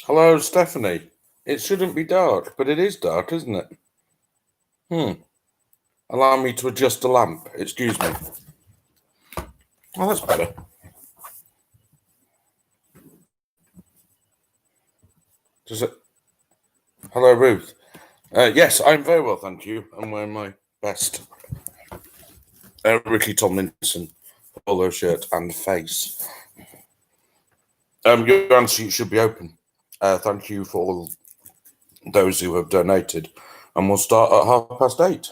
Hello, Stephanie. It shouldn't be dark, but it is dark, isn't it? Allow me to adjust the lamp. Excuse me. Oh, that's better. Does it? Hello, Ruth. Yes, I'm very well, thank you. I'm wearing my best Ricky Tomlinson polo shirt and face. Your answer sheet should be open. Thank you for all those who have donated, and we'll start at 8:30.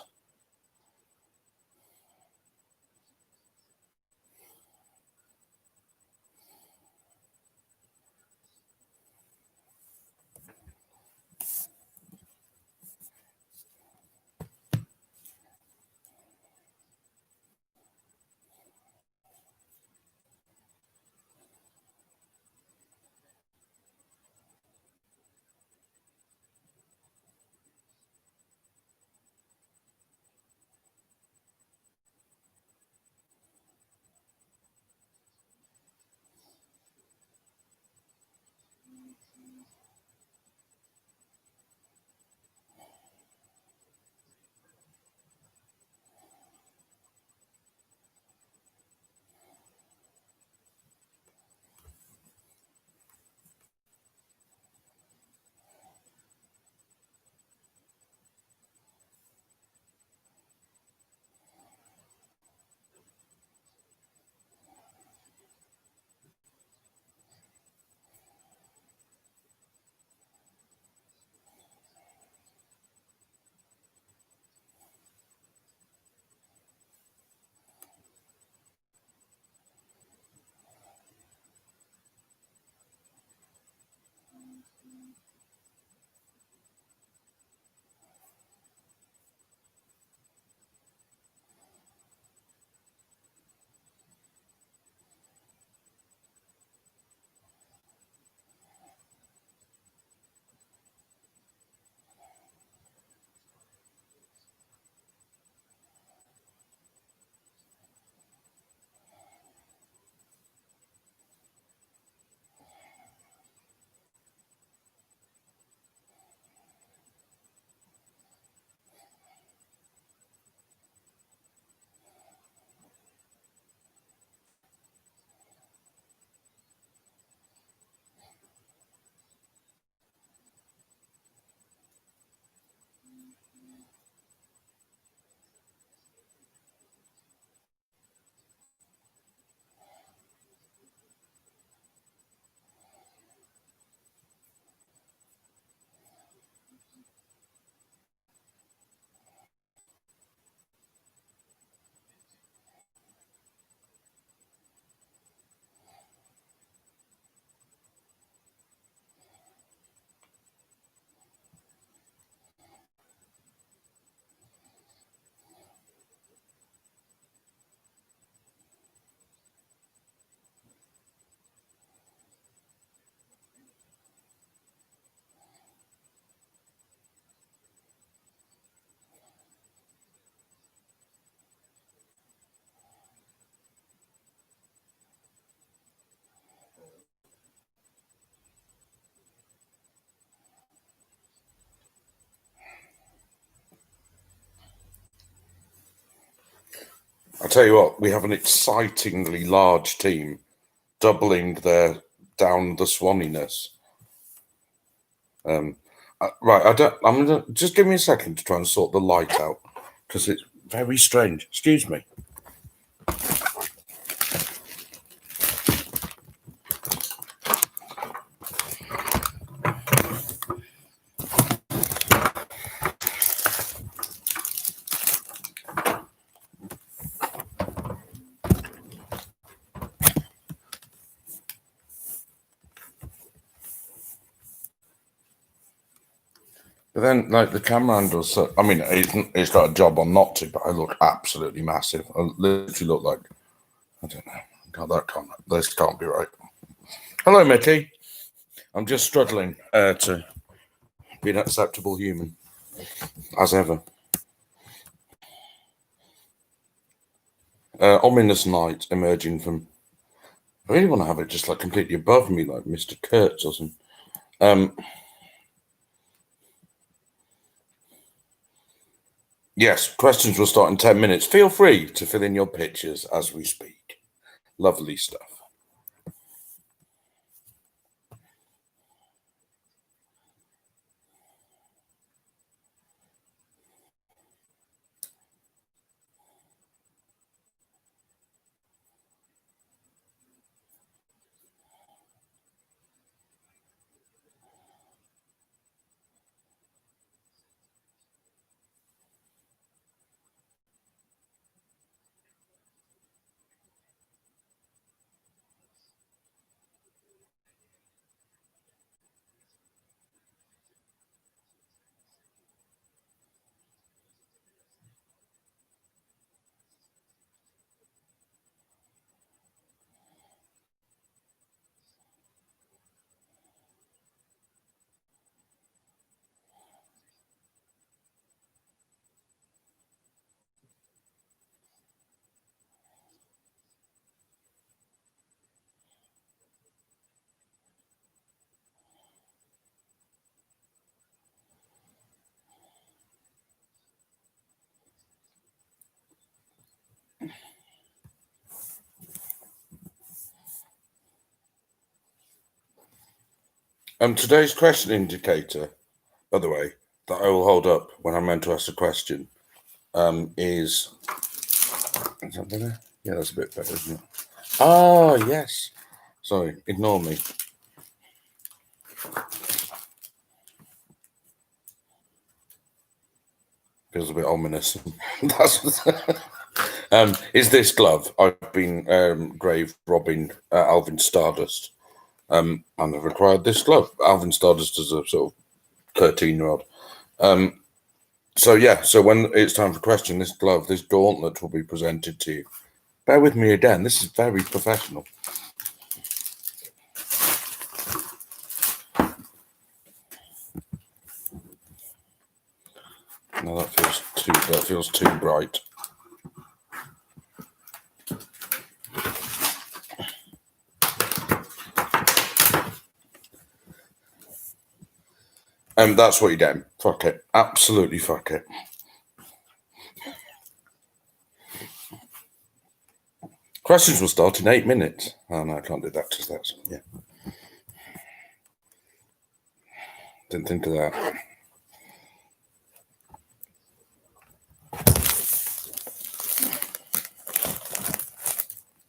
I tell you what, we have an excitingly large team, doubling their down the swanniness. Right, I'm gonna just give me a second to try and sort the light out because it's very strange. Excuse me. But then, like, the camera angles, I mean, it's got a job on not to, but I look absolutely massive. I literally look like, I don't know. God, this can't be right. Hello, Mickey. I'm just struggling to be an acceptable human, as ever. Ominous night emerging from. I really want to have it just like completely above me, like Mr. Kurtz or something. Yes, questions will start in 10 minutes. Feel free to fill in your pictures as we speak. Lovely stuff. Today's question indicator, by the way, that I will hold up when I'm meant to ask a question, is that better? Yeah, that's a bit better, isn't it? Oh, yes. Sorry, ignore me. Feels a bit ominous. That's is this glove? I've been grave robbing Alvin Stardust, and I've acquired this glove. Alvin Stardust is a sort of 13-year-old. So yeah, so when it's time for question, this glove, this gauntlet will be presented to you. Bear with me again. This is very professional. No, that feels too bright. That's what you're getting. Fuck it. Absolutely fuck it. Questions will start in 8 minutes. Oh no, I can't do that because that's yeah. Didn't think of that.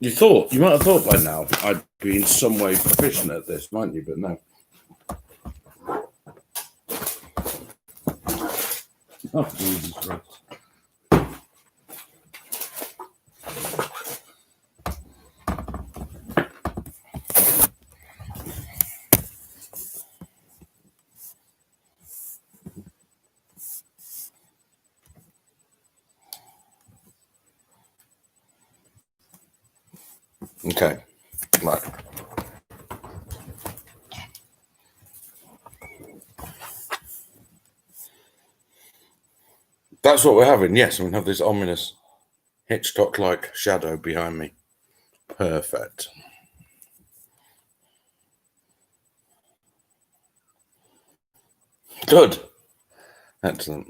You might have thought by now I'd be in some way proficient at this, mightn't you? But no. Oh, Jesus Christ. Okay, right. That's what we're having, yes, and we have this ominous Hitchcock-like shadow behind me. Perfect. Good. Excellent.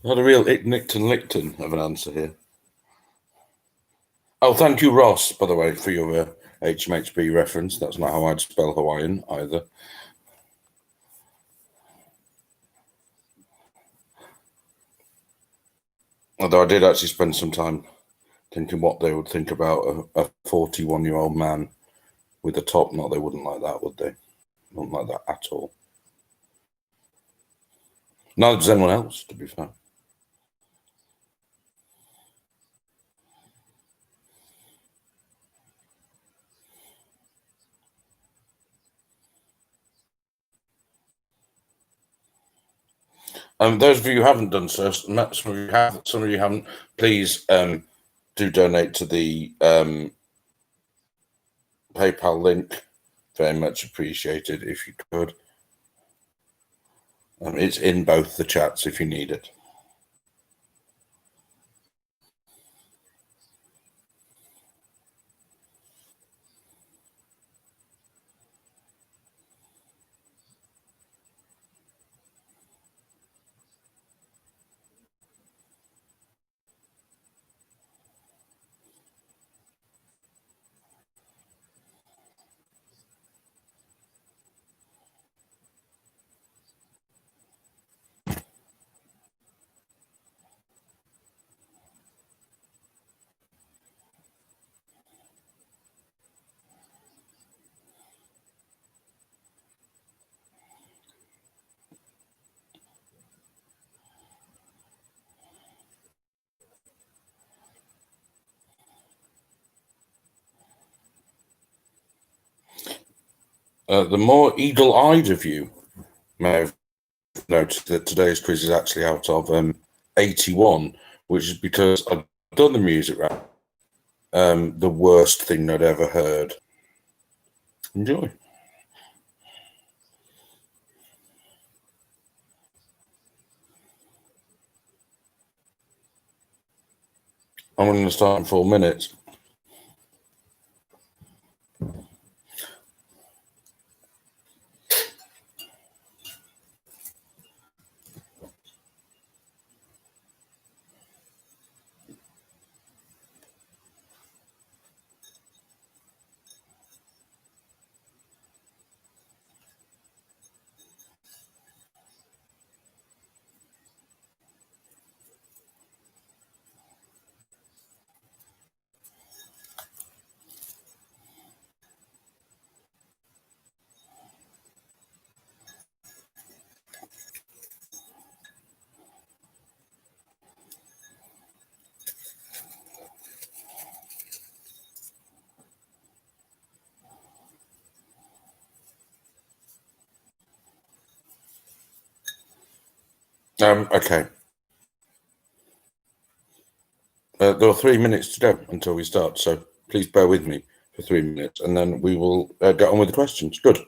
Not a real Nickton of an answer here. Oh, thank you, Ross, by the way, for your HMHB reference. That's not how I'd spell Hawaiian either. Although I did actually spend some time thinking what they would think about a 41-year-old man with a top knot. They wouldn't like that, would they? Wouldn't like that at all. Neither does anyone else, to be fair. Those of you who haven't done so, some of you haven't, please do donate to the PayPal link. Very much appreciated if you could. It's in both the chats if you need it. The more eagle-eyed of you may have noticed that today's quiz is actually out of 81, which is because I've done the music round. The worst thing I'd ever heard. Enjoy. I'm going to start in 4 minutes. Okay. There are 3 minutes to go until we start, so please bear with me for 3 minutes, and then we will get on with the questions. Good.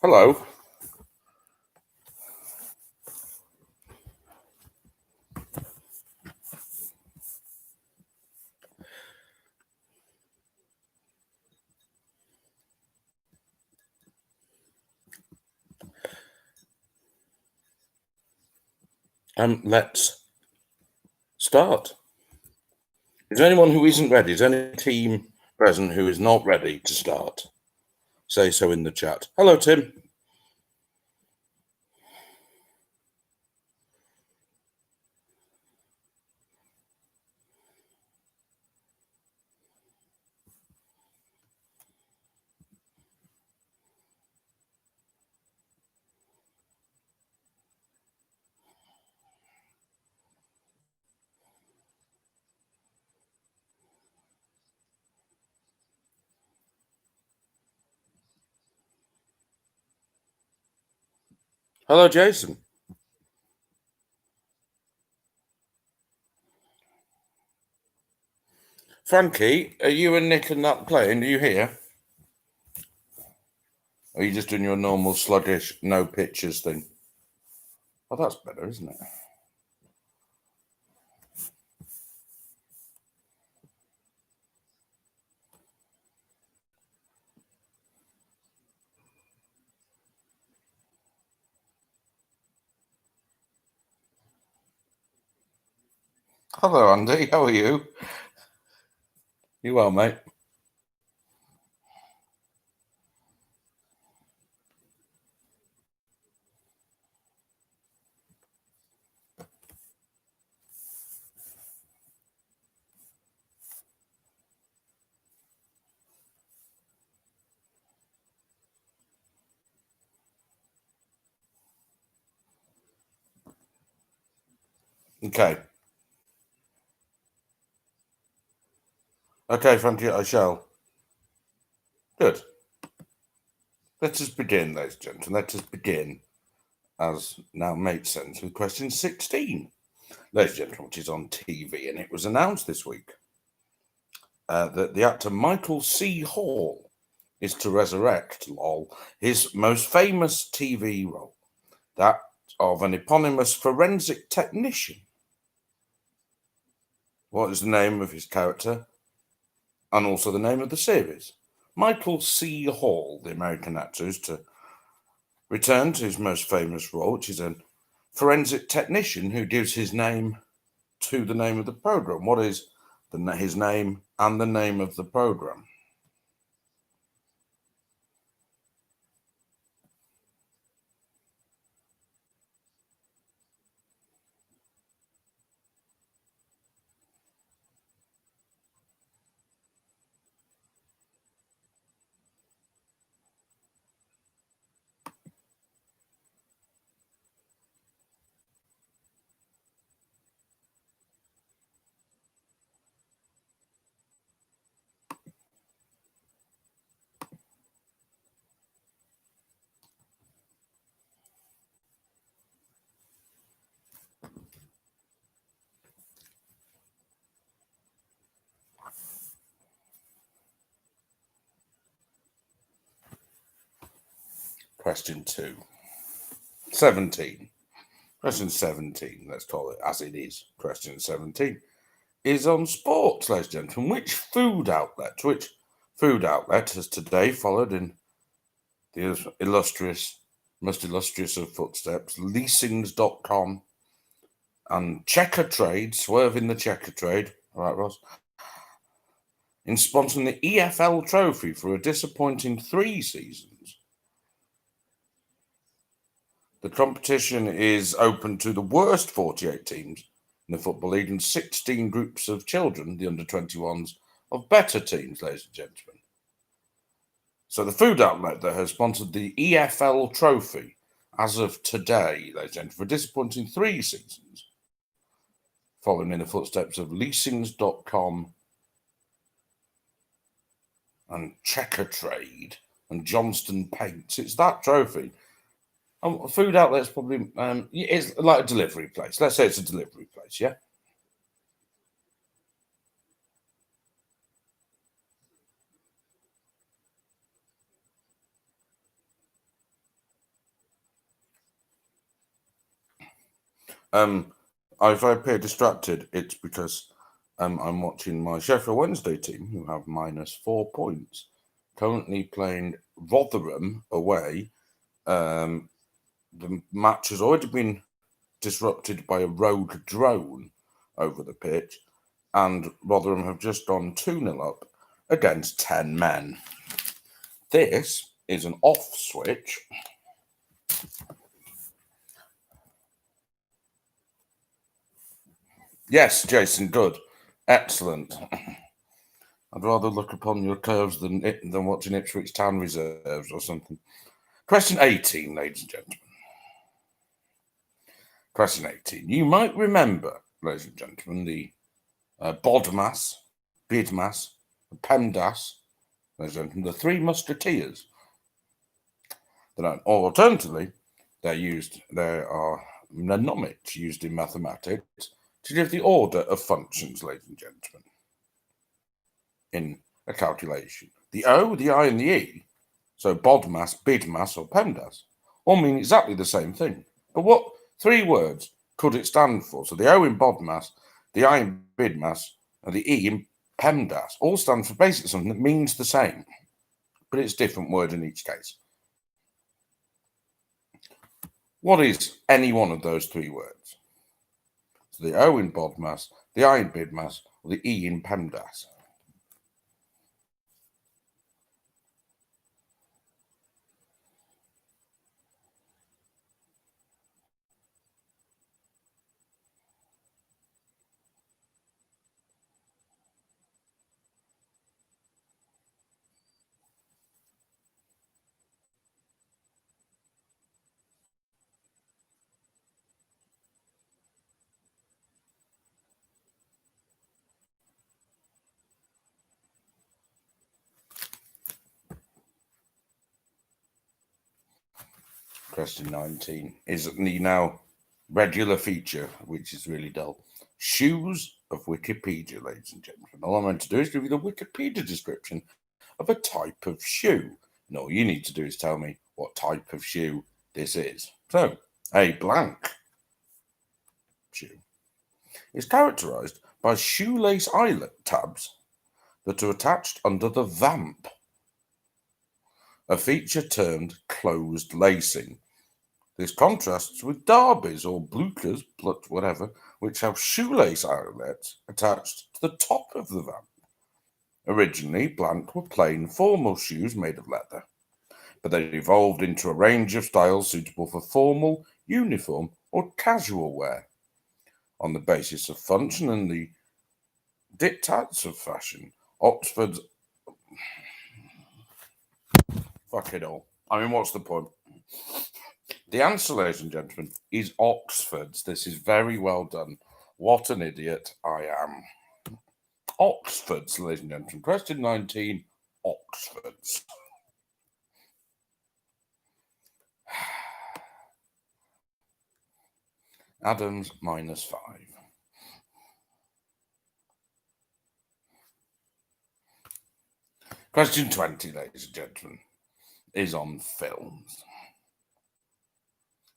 Hello. Let's start. Is there anyone who isn't ready? Is there any team present who is not ready to start? Say so in the chat. Hello, Tim. Hello, Jason. Frankie, are you and Nick and that playing? Are you here? Or are you just doing your normal sluggish, no pictures thing? Oh, that's better, isn't it? Hello, Andy. How are you? You well, mate? Okay. Okay, Frankie, I shall. Good. Let us begin, ladies and gentlemen. Let us begin, as now makes sense, with question 16. Ladies and gentlemen, which is on TV, and it was announced this week that the actor Michael C. Hall is to resurrect, lol, his most famous TV role, that of an eponymous forensic technician. What is the name of his character? And also the name of the series. Michael C. Hall, the American actor, is to return to his most famous role, which is a forensic technician who gives his name to the name of the program. What is his name and the name of the program? Question 2. 17. Question 17, let's call it as it is. Question 17 is on sports, ladies and gentlemen. Which food outlet has today followed in the most illustrious of footsteps, leasings.com and Checker Trade, swerving the Checker Trade, all right, Ross, in sponsoring the EFL trophy for a disappointing 3 seasons? The competition is open to the worst 48 teams in the Football League and 16 groups of children, the under-21s, of better teams, ladies and gentlemen. So the food outlet that has sponsored the EFL trophy as of today, ladies and gentlemen, for a disappointing 3 seasons, following in the footsteps of leasings.com and Checker Trade and Johnston Paints. It's that trophy. A food outlet's probably it's like a delivery place. Let's say it's a delivery place, yeah. If I appear distracted, it's because I'm watching my Sheffield Wednesday team, who have -4 points, currently playing Rotherham away. The match has already been disrupted by a rogue drone over the pitch, and Rotherham have just gone 2-0 up against 10 men. This is an off switch. Yes, Jason, good. Excellent. I'd rather look upon your curves than watching Ipswich Town reserves or something. Question 18, ladies and gentlemen. Question 18. You might remember, ladies and gentlemen, the Bodmas, Bidmas, Pemdas, ladies and gentlemen, the three musketeers. Alternatively, there are mnemonics used in mathematics to give the order of functions, ladies and gentlemen, in a calculation. The O, the I, and the E, so Bodmas, Bidmas, or PEMDAS, all mean exactly the same thing. But what three words could it stand for? So the O in Bodmas, the I in Bidmas, and the E in PEMDAS all stand for basically something that means the same, but it's a different word in each case. What is any one of those three words? So the O in Bodmas, the I in Bidmas, or the E in PEMDAS? Question 19 is the now regular feature, which is really dull. Shoes of Wikipedia, ladies and gentlemen. All I'm going to do is give you the Wikipedia description of a type of shoe. And all you need to do is tell me what type of shoe this is. So, a blank shoe is characterized by shoelace eyelet tabs that are attached under the vamp, a feature termed closed lacing. This contrasts with derbies or bluchers, whatever, which have shoelace eyelets attached to the top of the vamp. Originally, blank were plain formal shoes made of leather, but they evolved into a range of styles suitable for formal, uniform, or casual wear. On the basis of function and the diktats of fashion, Oxford's... Fuck it all. I mean, what's the point? The answer, ladies and gentlemen, is Oxford's. This is very well done. What an idiot I am. Oxford's, ladies and gentlemen. Question 19, Oxford's. Adams -5. Question 20, ladies and gentlemen, is on films.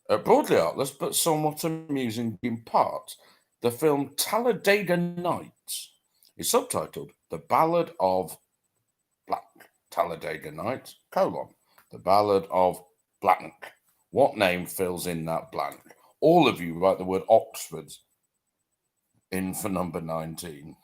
Broadly artless but somewhat amusing in part, the film Talladega Nights is subtitled The Ballad of Blank. Talladega Nights, The Ballad of Blank. What name fills in that blank? All of you write the word Oxford's in for number 19.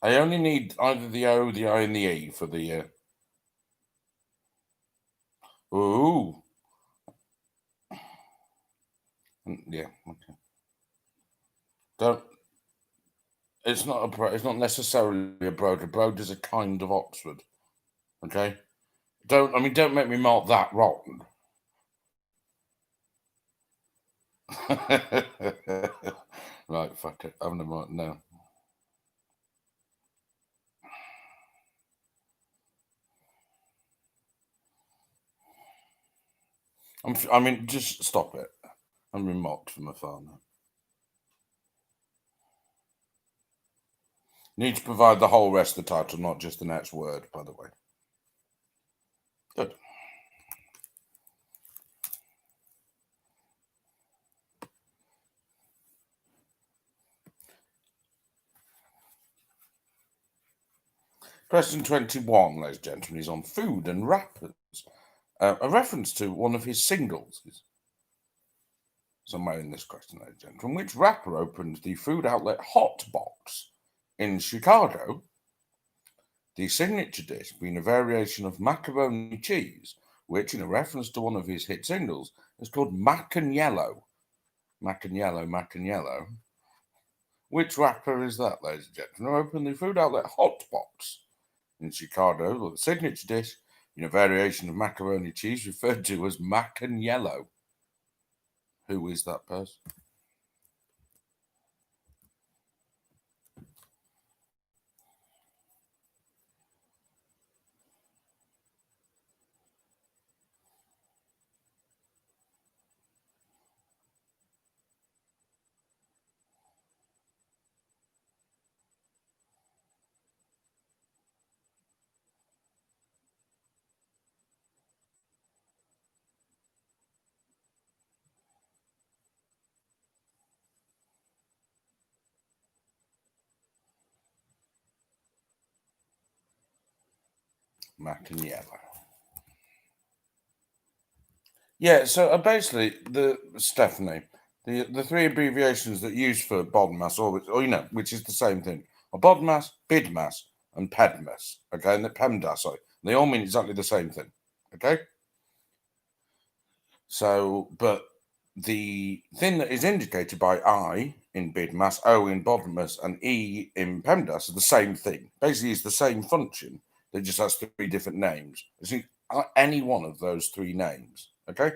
I only need either the O, the I, and the E for the... Ooh. Yeah, okay. Don't... It's not necessarily a brogue. A brogue is a kind of Oxford. Okay? Don't make me mark that wrong. Right, fuck it. I'm the no. I mean, just stop it. I'm being mocked from afar now. Need to provide the whole rest of the title, not just the next word, by the way. Good. Question 21, ladies and gentlemen, is on food and wrappers. A reference to one of his singles is somewhere in this question, ladies and gentlemen. Which rapper opened the food outlet Hot Box in Chicago? The signature dish being a variation of macaroni cheese, which, in a reference to one of his hit singles, is called Mac and Yellow. Mac and Yellow, Mac and Yellow. Which rapper is that, ladies and gentlemen? Who opened the food outlet Hot Box in Chicago, the signature dish in a variation of macaroni cheese referred to as Mac and Yellow. Who is that person? Mac and Yellow. Yeah, so basically, the three abbreviations that you use for BODMAS, which is the same thing, are BODMAS, BIDMAS, and PEDMAS. Okay, and the PEMDAS, sorry. They all mean exactly the same thing. Okay? So, but the thing that is indicated by I in BIDMAS, O in BODMAS, and E in PEMDAS are the same thing. Basically, it's the same function. They just has three different names. It's any one of those three names. Okay?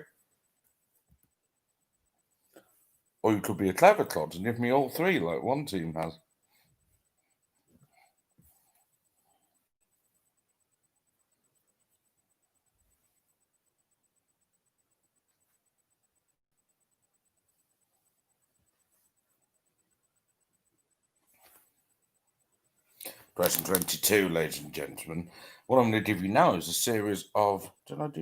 Or you could be a clever clod and give me all three like one team has. Question 22, ladies and gentlemen. What I'm going to give you now is a series of, of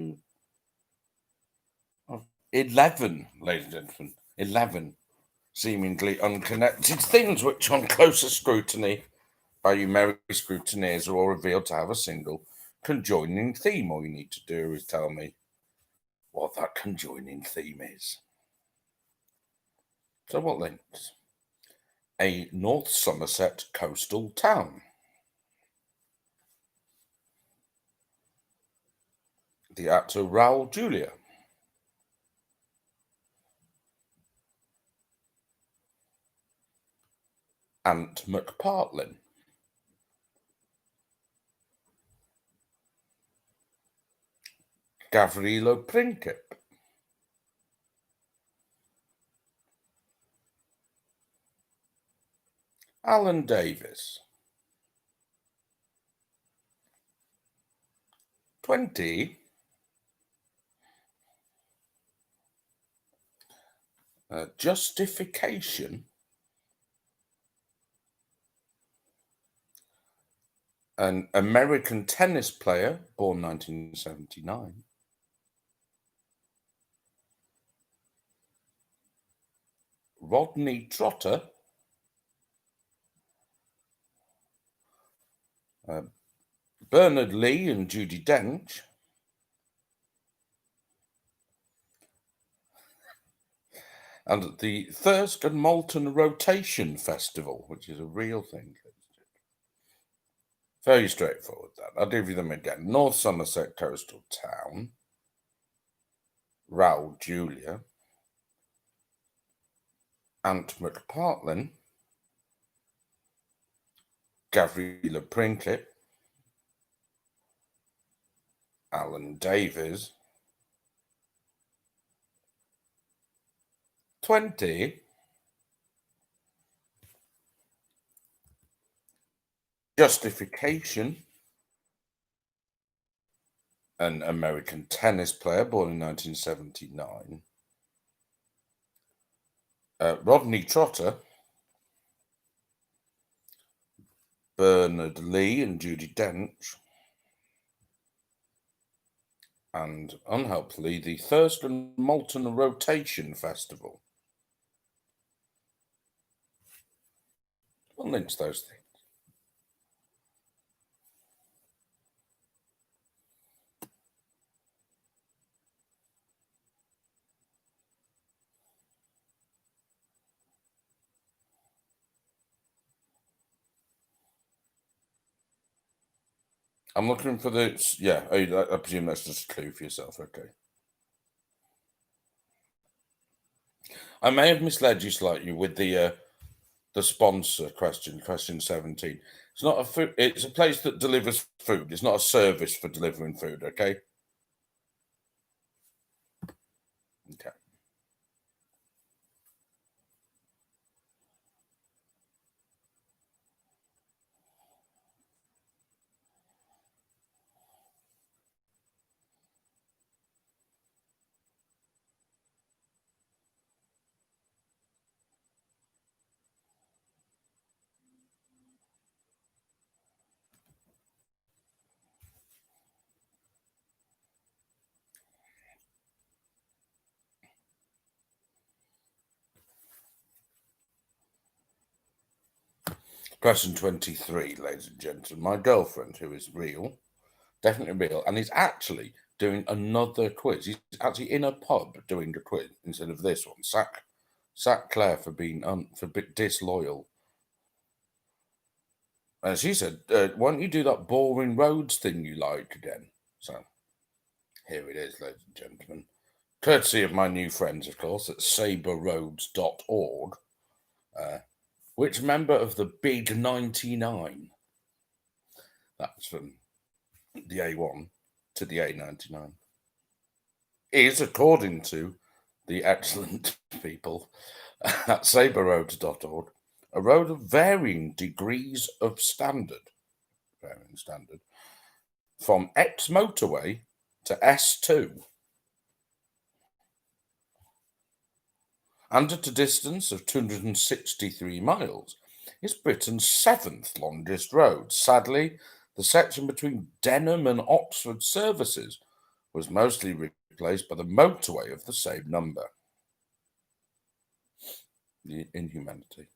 11, ladies and gentlemen, 11 seemingly unconnected things which, on closer scrutiny by you merry scrutineers, are all revealed to have a single conjoining theme. All you need to do is tell me what that conjoining theme is. So what links? A North Somerset coastal town. The actor Raoul Julia. Ant McPartlin. Gavrilo Princip. Alan Davis. 20. Justification. An American tennis player born 1979. Rodney Trotter. Bernard Lee and Judi Dench. And the Thirsk and Molten Rotation Festival, which is a real thing. Very straightforward, that. I'll give you them again. North Somerset coastal town. Raoul Julia. Ant McPartlin. Gavrilo Princip. Alan Davies. 20. Justification, an American tennis player born in 1979. Rodney Trotter, Bernard Lee and Judi Dench, and unhelpfully, the Thurston Molten Rotation Festival. We'll link to those things. I'm looking for this. Yeah, I presume that's just a clue for yourself. Okay. I may have misled you slightly with the sponsor question 17. It's not a food. It's a place that delivers food. It's not a service for delivering food. Okay. Okay. Question 23, ladies and gentlemen. My girlfriend, who is real, definitely real, and is actually doing another quiz. He's actually in a pub doing a quiz instead of this one. Sack Claire for being disloyal. And she said, "Why don't you do that boring roads thing you like again?" So here it is, ladies and gentlemen. Courtesy of my new friends, of course, at saberroads.org. Which member of the Big 99? That's from the A1 to the A99. Is, according to the excellent people at saberroads.org, a road of varying degrees of standard, from X motorway to S2, and at a distance of 263 miles, is Britain's seventh longest road. Sadly, the section between Denham and Oxford services was mostly replaced by the motorway of the same number. The inhumanity.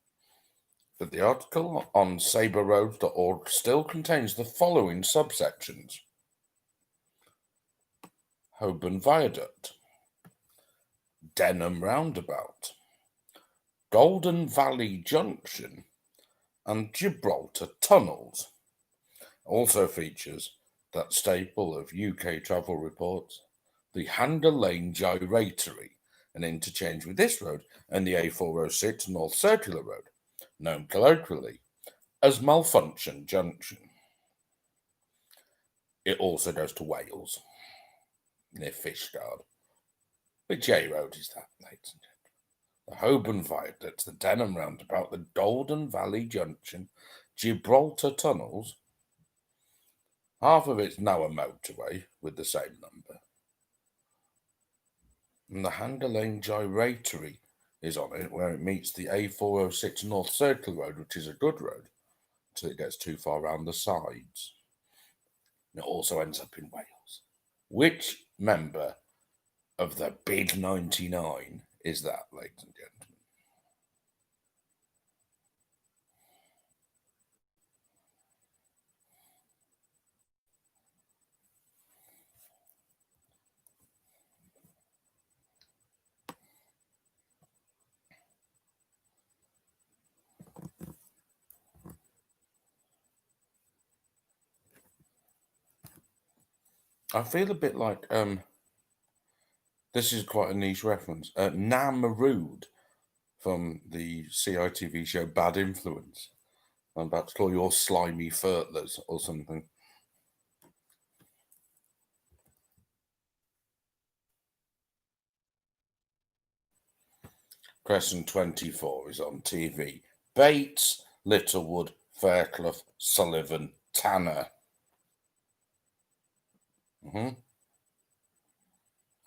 But the article on saberroads.org still contains the following subsections: Holborn Viaduct, Denham Roundabout, Golden Valley Junction, and Gibraltar Tunnels. Also features that staple of UK travel reports, the Hander Lane Gyratory, an interchange with this road and the A406 North Circular Road, known colloquially as Malfunction Junction. It also goes to Wales, near Fishguard. Which A road is that, ladies and gentlemen? The Holborn Viaduct, the Denham Roundabout, the Golden Valley Junction, Gibraltar Tunnels. Half of it's now a motorway with the same number. And the Hander Lane Gyratory is on it, where it meets the A406 North Circle Road, which is a good road, until it gets too far round the sides. It also ends up in Wales. Which member of the Big 99 is that, ladies and gentlemen? I feel a bit like this is quite a niche reference. Nam Marood from the CITV show Bad Influence. I'm about to call you all slimy furtlers or something. Question 24 is on TV. Bates Littlewood Fairclough, Sullivan, Tanner.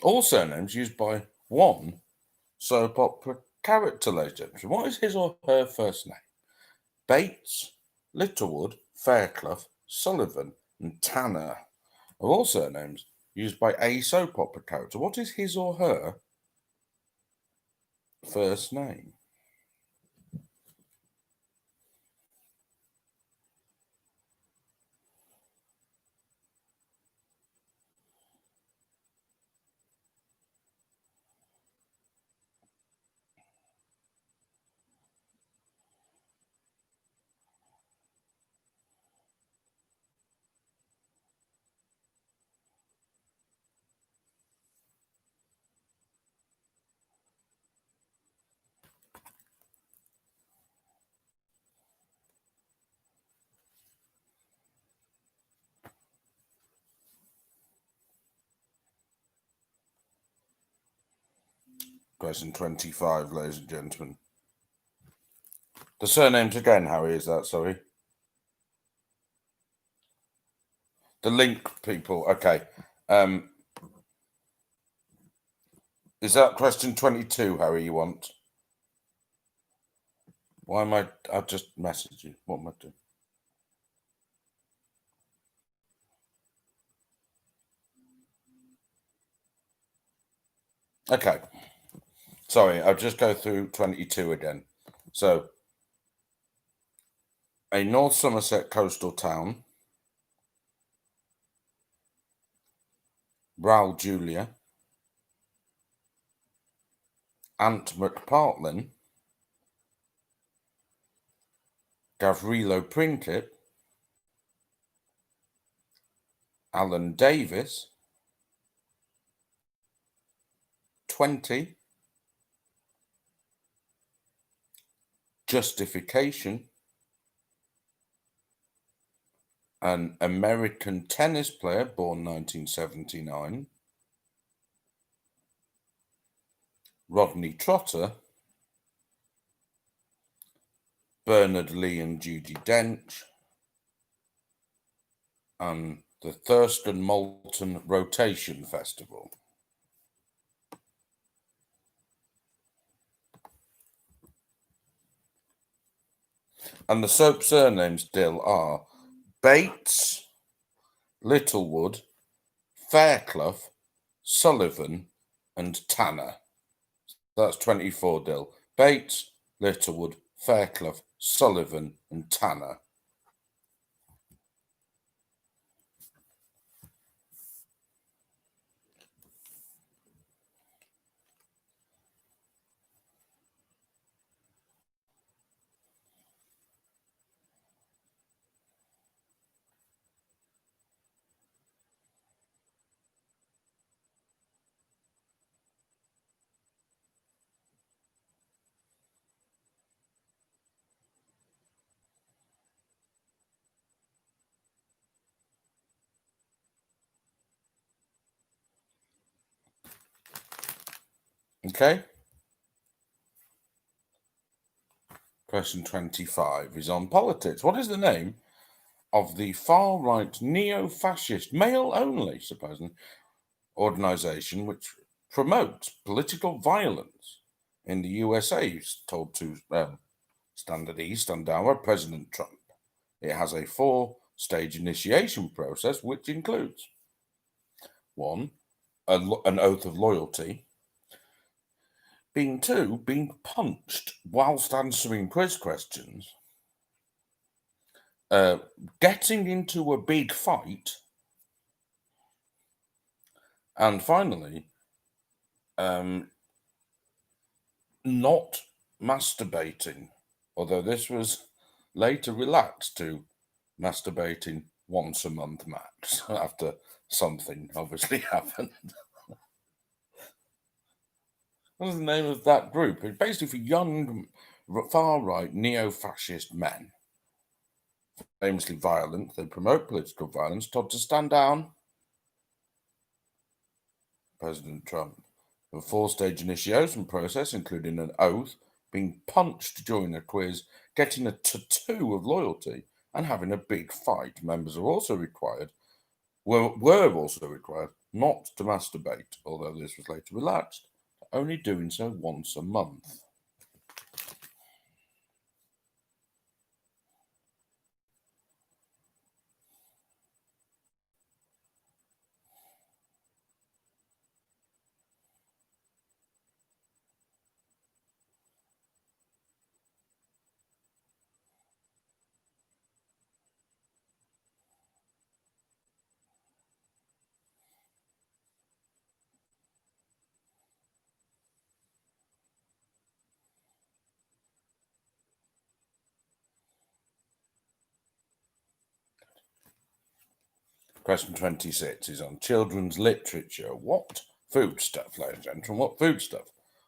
All surnames used by one soap opera character, ladies and gentlemen. What is his or her first name? Bates, Littlewood, Fairclough, Sullivan, and Tanner are all surnames used by a soap opera character. What is his or her first name? Question 25, ladies and gentlemen. The surnames again, Harry, is that, sorry? The link people, okay. Is that question 22, Harry, you want? Why am I'll just message you. What am I doing? Okay. Sorry, I'll just go through 22 again. So, a North Somerset coastal town, Raoul Julia, Ant McPartlin, Gavrilo Princip, Alan Davis, 20, Justification, an American tennis player born 1979, Rodney Trotter, Bernard Lee and Judi Dench, and the Thurston Moulton Rotation Festival. And the soap surnames, Dill, are Bates, Littlewood, Fairclough, Sullivan, and Tanner. That's 24, Dill. Bates, Littlewood, Fairclough, Sullivan, and Tanner. Okay? Question 25 is on politics. What is the name of the far-right neo-fascist, male-only, supposedly, organisation which promotes political violence in the USA, told to stand at east and down by President Trump? It has a 4-stage initiation process, which includes 1, an oath of loyalty, being punched whilst answering quiz questions, getting into a big fight, and finally, not masturbating, although this was later relaxed to masturbating once a month max after something obviously happened. What is the name of that group? It's basically for young, far-right, neo-fascist men. Famously violent, they promote political violence, told to stand down. President Trump. A 4-stage initiation process, including an oath, being punched during a quiz, getting a tattoo of loyalty, and having a big fight. Members are also required, were also required not to masturbate, although this was later relaxed, only doing so once a month. Question 26 is on children's literature. What foodstuff, ladies and gentlemen, what foodstuff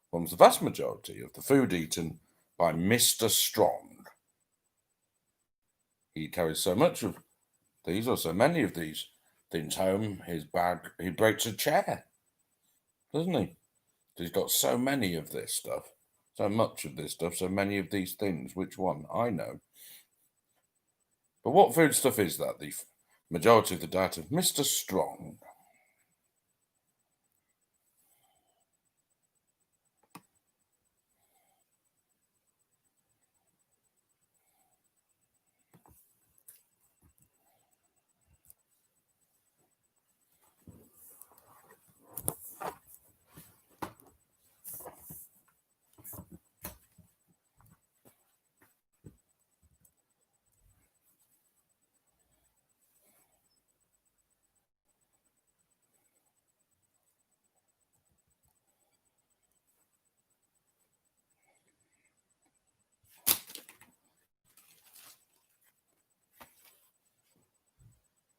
forms the vast majority of the food eaten by Mr. Strong? He carries so much of these, or so many of these things home, his bag, he breaks a chair, doesn't he? He's got so many of this stuff, so much of this stuff, so many of these things. Which one? I know. But what foodstuff is that? The majority of the diet of Mr. Strong.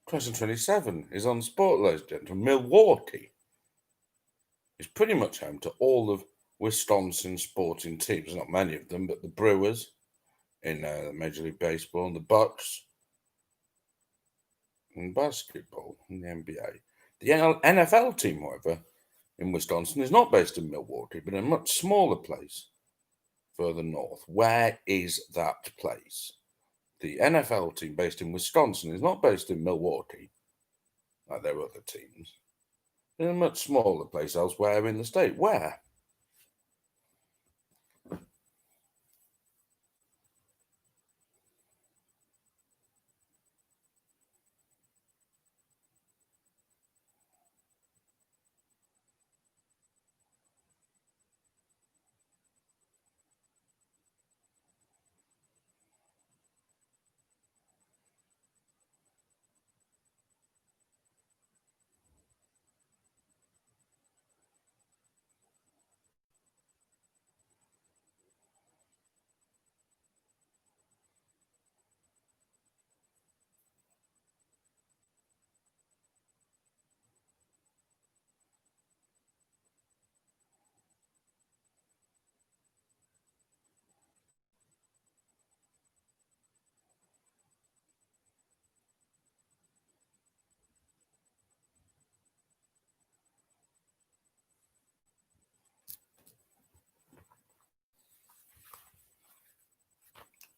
Question 27 is on sport, ladies and gentlemen. Milwaukee is pretty much home to all of Wisconsin's sporting teams. Not many of them, but the Brewers in Major League Baseball and the Bucks in basketball in the NBA. The NFL team, however, in Wisconsin is not based in Milwaukee, but in a much smaller place further north. Where is that place? The NFL team based in Wisconsin is not based in Milwaukee, like their other teams. In a much smaller place elsewhere in the state. Where?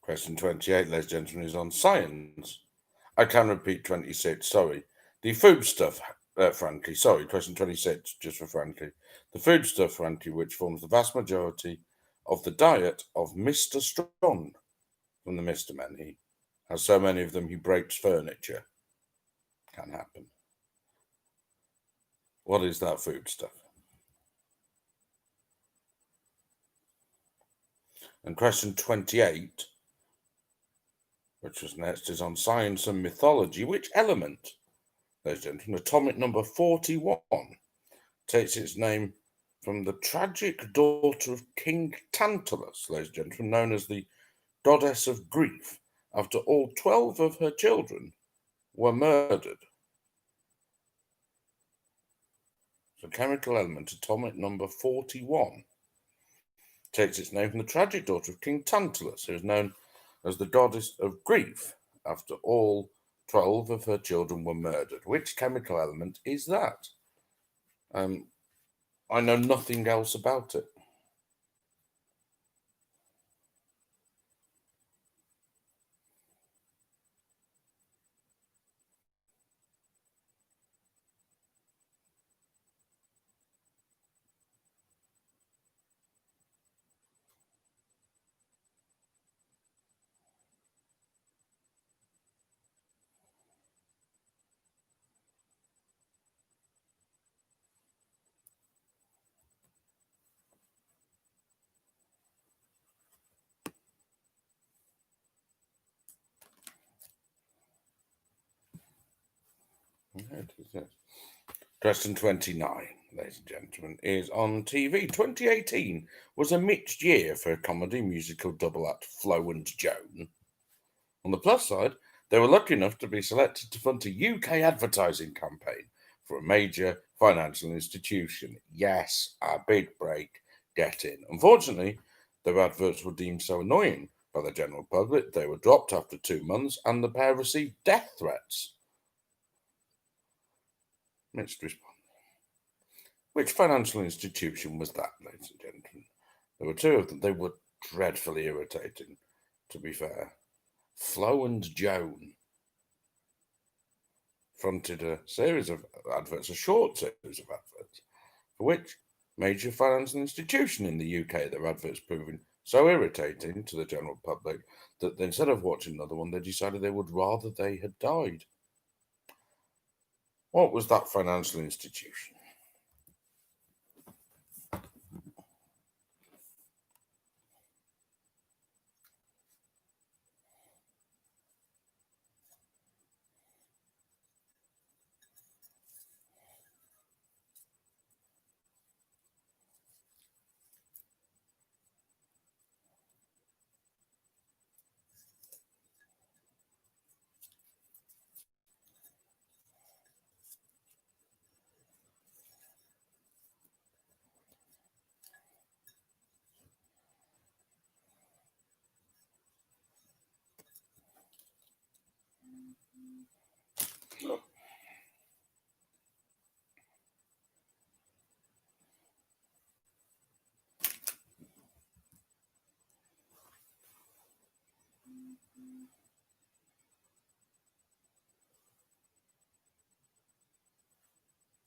Question 28, ladies and gentlemen, is on science. I can repeat 26, sorry. The foodstuff, Frankie, sorry, question 26, just for Frankie. The foodstuff, Frankie, which forms the vast majority of the diet of Mr. Strong from the Mr. Men. He has so many of them he breaks furniture. Can happen. What is that foodstuff? And question 28, which was next, is on science and mythology. Which element, ladies and gentlemen, atomic number 41, takes its name from the tragic daughter of King Tantalus, ladies and gentlemen, known as the goddess of grief, after all 12 of her children were murdered. The chemical element, atomic number 41, takes its name from the tragic daughter of King Tantalus, who is known as the goddess of grief, after all 12 of her children were murdered. Which chemical element is that? I know nothing else about it. Yeah, it is, yes. Question 29, ladies and gentlemen, is on TV. 2018 was a mixed year for comedy musical double act Flo and Joan. On the plus side, they were lucky enough to be selected to fund a UK advertising campaign for a major financial institution. Yes, a big break. Get in. Unfortunately, their adverts were deemed so annoying by the general public, they were dropped after 2 months, and the pair received death threats. Mixed response. Which financial institution was that, ladies and gentlemen? There were two of them. They were dreadfully irritating, to be fair. Flo and Joan fronted a series of adverts, a short series of adverts, for which major financial institution in the UK, their adverts proving so irritating to the general public that instead of watching another one, they decided they would rather they had died. What was that financial institution?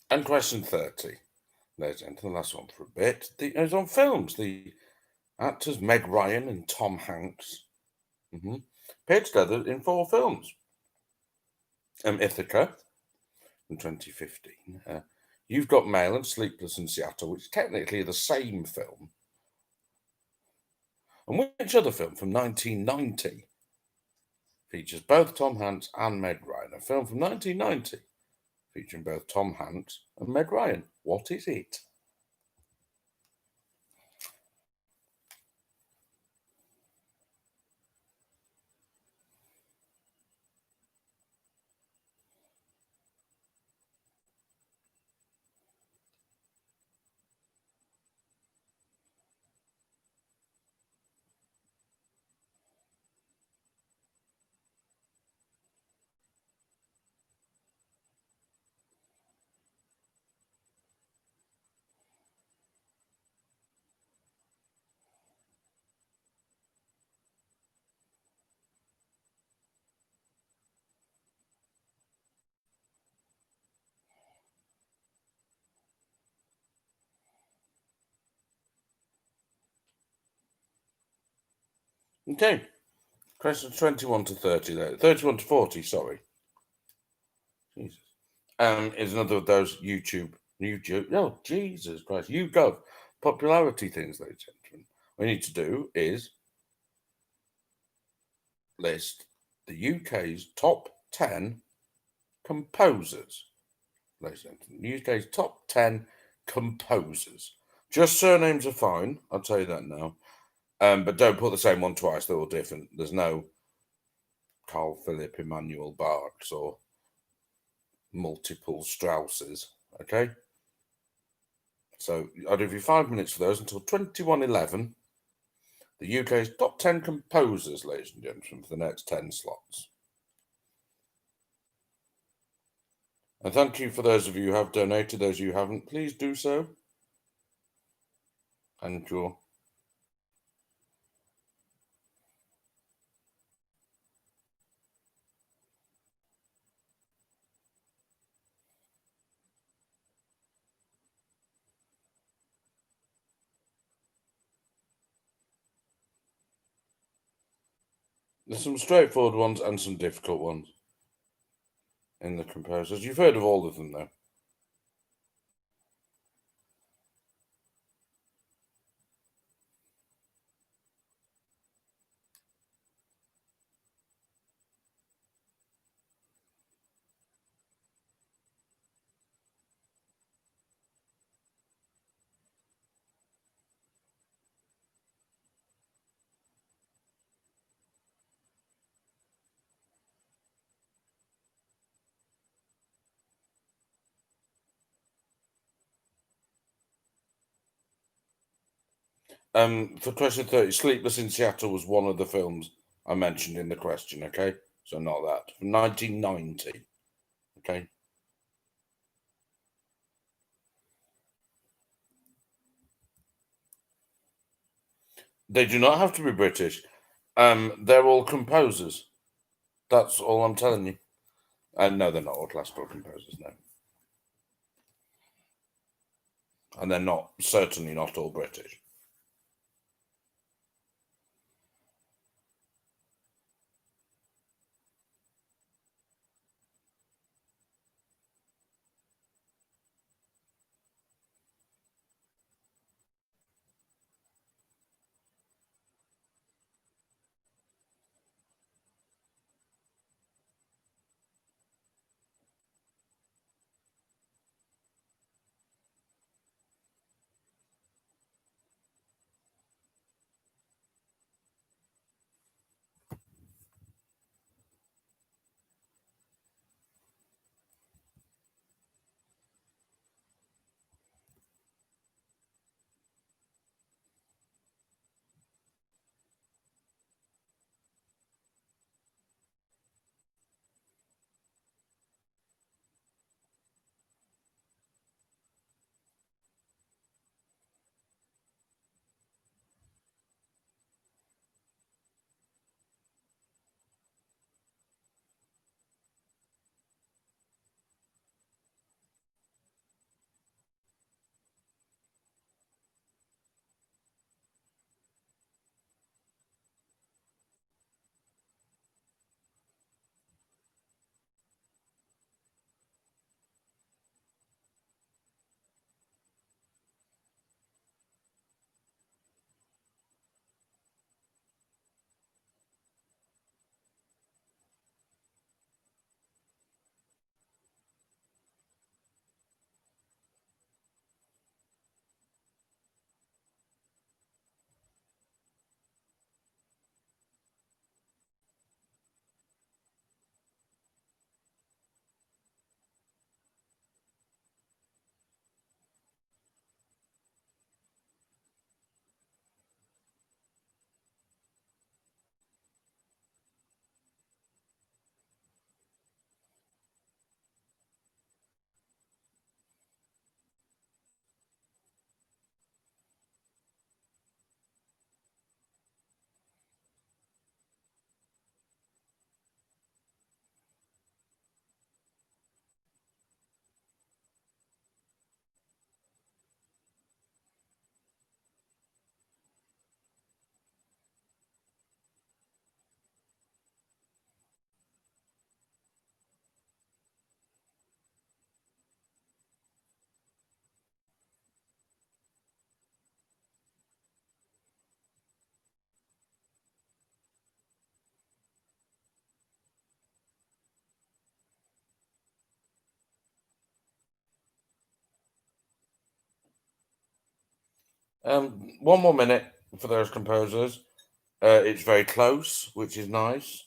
And question 30. Ladies and gentlemen, the last one for a bit. It was on films. The actors Meg Ryan and Tom Hanks appeared together in 4 films. Ithaca in 2015. You've Got Mail and Sleepless in Seattle, which is technically the same film. And which other film from 1990 features both Tom Hanks and Meg Ryan? A film from 1990 featuring both Tom Hanks and Meg Ryan. What is it? Okay. Questions 21 to 30 there. 31 to 40, sorry. Jesus. Is another of those YouTube, oh, Jesus Christ, YouGov popularity things, ladies and gentlemen. What you need to do is list the UK's top 10 composers. Ladies and gentlemen, UK's top 10 composers. Just surnames are fine, I'll tell you that now. But don't put the same one twice, they're all different. There's no Carl Philip Emanuel Bachs or multiple Strausses, okay? So I'll give you 5 minutes for those until 21:11. The UK's top 10 composers, ladies and gentlemen, for the next 10 slots. And thank you for those of you who have donated. Those of you who haven't, please do so. And your there's some straightforward ones and some difficult ones in the composers. You've heard of all of them, though. For question 30, Sleepless in Seattle was one of the films I mentioned in the question, okay? So not that. From 1990, okay? They do not have to be British. They're all composers. That's all I'm telling you. No, they're not all classical composers, no. And they're not, certainly not all British. One more minute for those composers. It's very close, which is nice.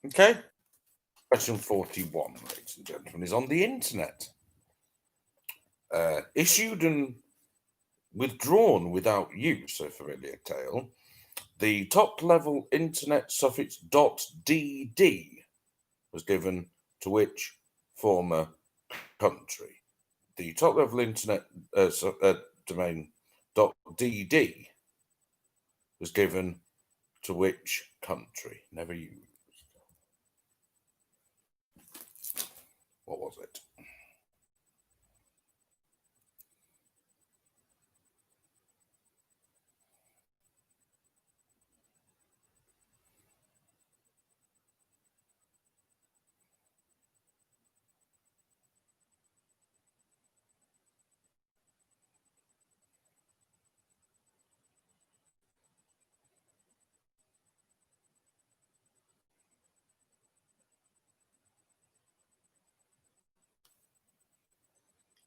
Okay. Question 41, ladies and gentlemen, is on the internet. Issued and withdrawn without use, a familiar tale. The top level internet suffix .dd was given to which former country? The top level internet domain .dd was given to which country? Never used. What was it?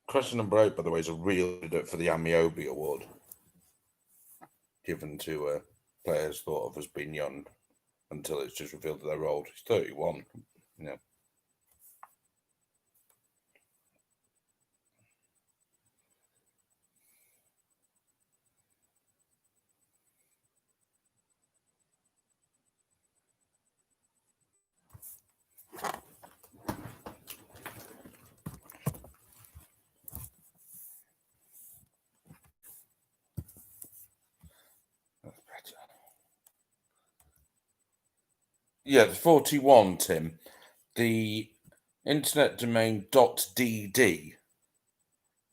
Question number 8, by the way, is a real candidate for the Amiobi Award, given to players thought of as being young until it's just revealed that they're old. He's 31. Yeah. That's better. Yeah, it's 41, Tim. The internet domain .dd.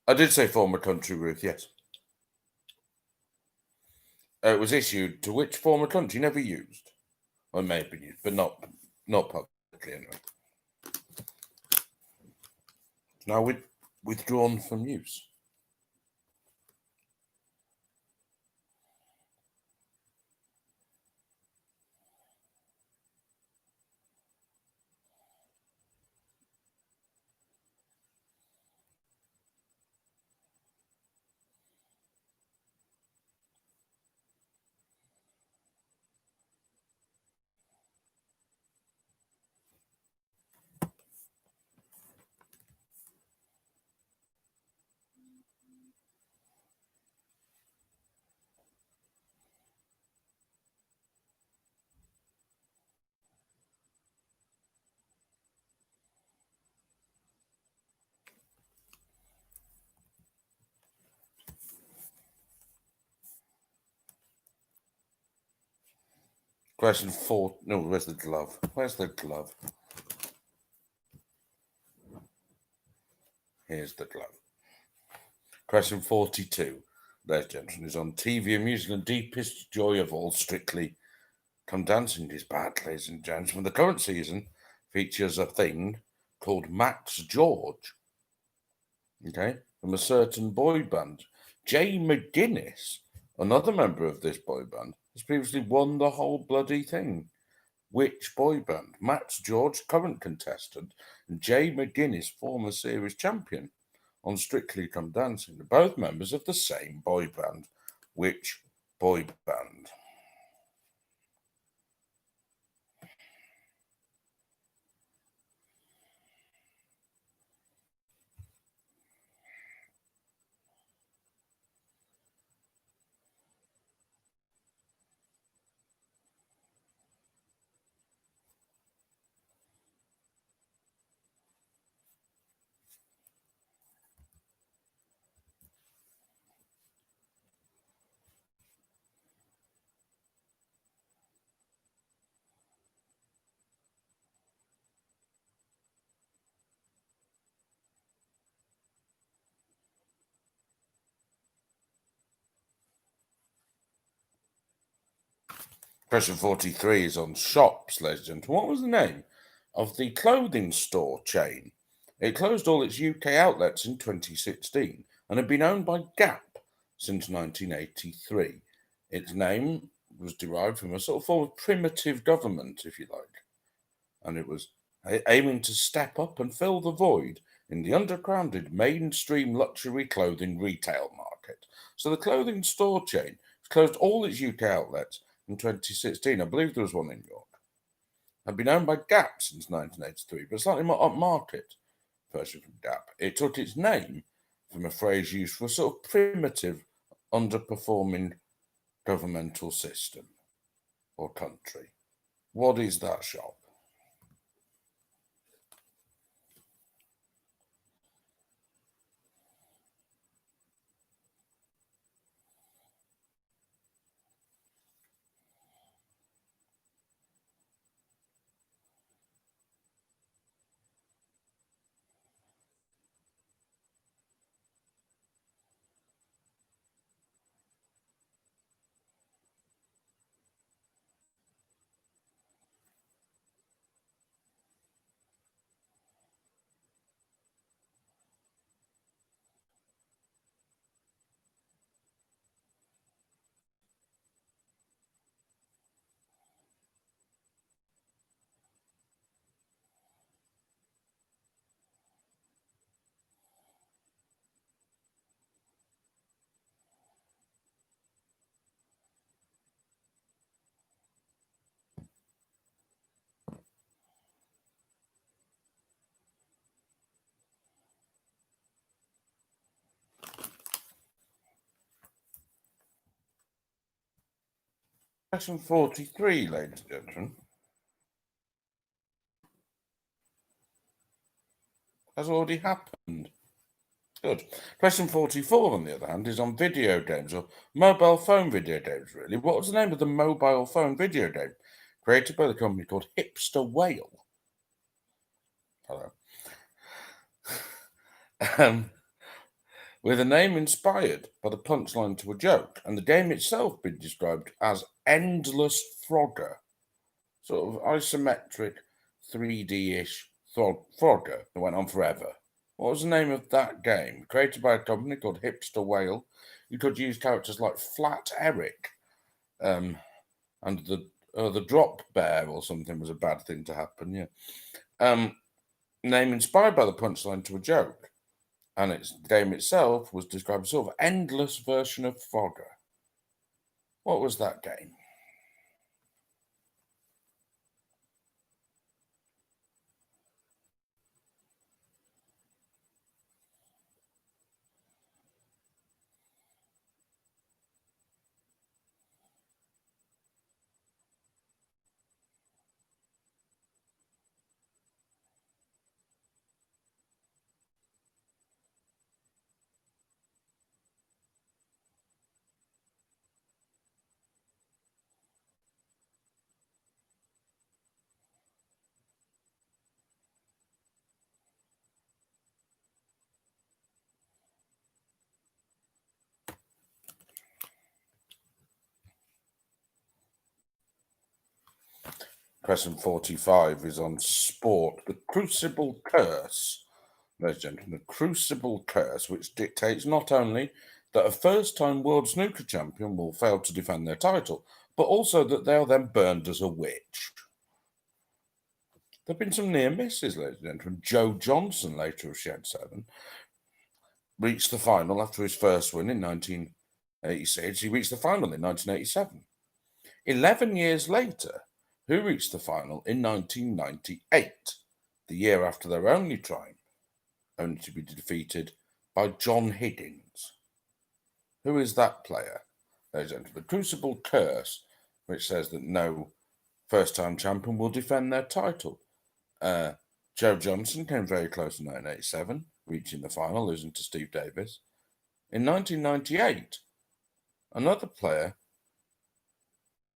I did say former country, Ruth, yes. It was issued to which former country? Never used. Or may have been used, but not publicly anyway. Now withdrawn from use. Question 4. No, where's the glove? Where's the glove? Here's the glove. Question 42, ladies and gentlemen, is on TV amusing and deepest joy of all, Strictly Come Dancing is back, ladies and gentlemen. The current season features a thing called Max George, okay, from a certain boy band. Jay McGuinness, another member of this boy band, has previously won the whole bloody thing. Which boy band? Max George, current contestant, and Jay McGuinness, former series champion on Strictly Come Dancing. They're both members of the same boy band. Which boy band? Question 43 is on shops, ladies and gentlemen. What was the name of the clothing store chain? It closed all its UK outlets in 2016 and had been owned by Gap since 1983. Its name was derived from a sort of form of primitive government, if you like, and it was aiming to step up and fill the void in the undergrounded mainstream luxury clothing retail market. So the clothing store chain closed all its UK outlets in 2016. I believe there was one in York. Had been owned by Gap since 1983, but slightly more upmarket version from Gap. It took its name from a phrase used for a sort of primitive, underperforming governmental system or country. What is that shop? Question 43, ladies and gentlemen, has already happened. Good. Question 44, on the other hand, is on video games, or mobile phone video games, really. What was the name of the mobile phone video game created by the company called Hipster Whale? Hello. With a name inspired by the punchline to a joke, and the game itself being described as Endless Frogger, sort of isometric, 3D-ish Frogger that went on forever. What was the name of that game? Created by a company called Hipster Whale. You could use characters like Flat Eric, and the Drop Bear or something was a bad thing to happen. Yeah. Name inspired by the punchline to a joke, and its game itself was described as sort of endless version of Frogger. What was that game? Question 45 is on sport. The Crucible Curse, ladies and gentlemen, the Crucible Curse, which dictates not only that a first-time world snooker champion will fail to defend their title, but also that they are then burned as a witch. There have been some near misses, ladies and gentlemen. Joe Johnson, later of Shed 7, reached the final after his first win in 1986. He reached the final in 1987. 11 years later, who reached the final in 1998, the year after their only triumph, only to be defeated by John Higgins. Who is that player? Ladies and gentlemen, the Crucible Curse, which says that no first-time champion will defend their title. Joe Johnson came very close in 1987, reaching the final, losing to Steve Davis. In 1998, another player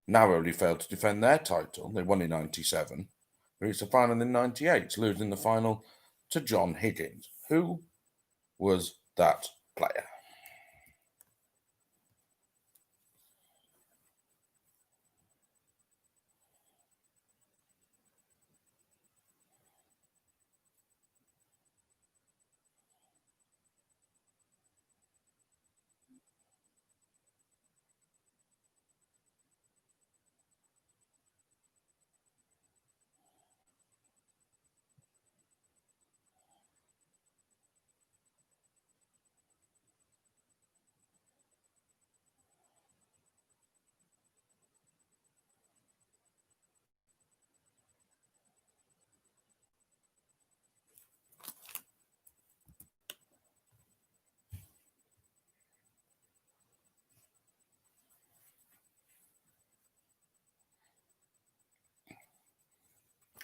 narrowly failed to defend their title. They won in 97, reached the final in 98, losing the final to John Higgins. Who was that player?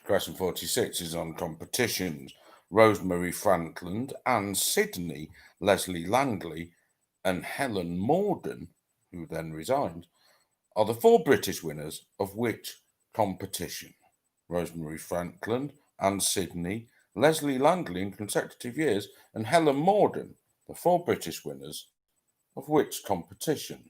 Question 46 is on competitions. Rosemary Franklin, Anne Sidney, Leslie Langley, and Helen Morden, who then resigned, are the four British winners of which competition? Rosemary Franklin, Anne Sidney, Leslie Langley in consecutive years, and Helen Morden, the four British winners of which competition?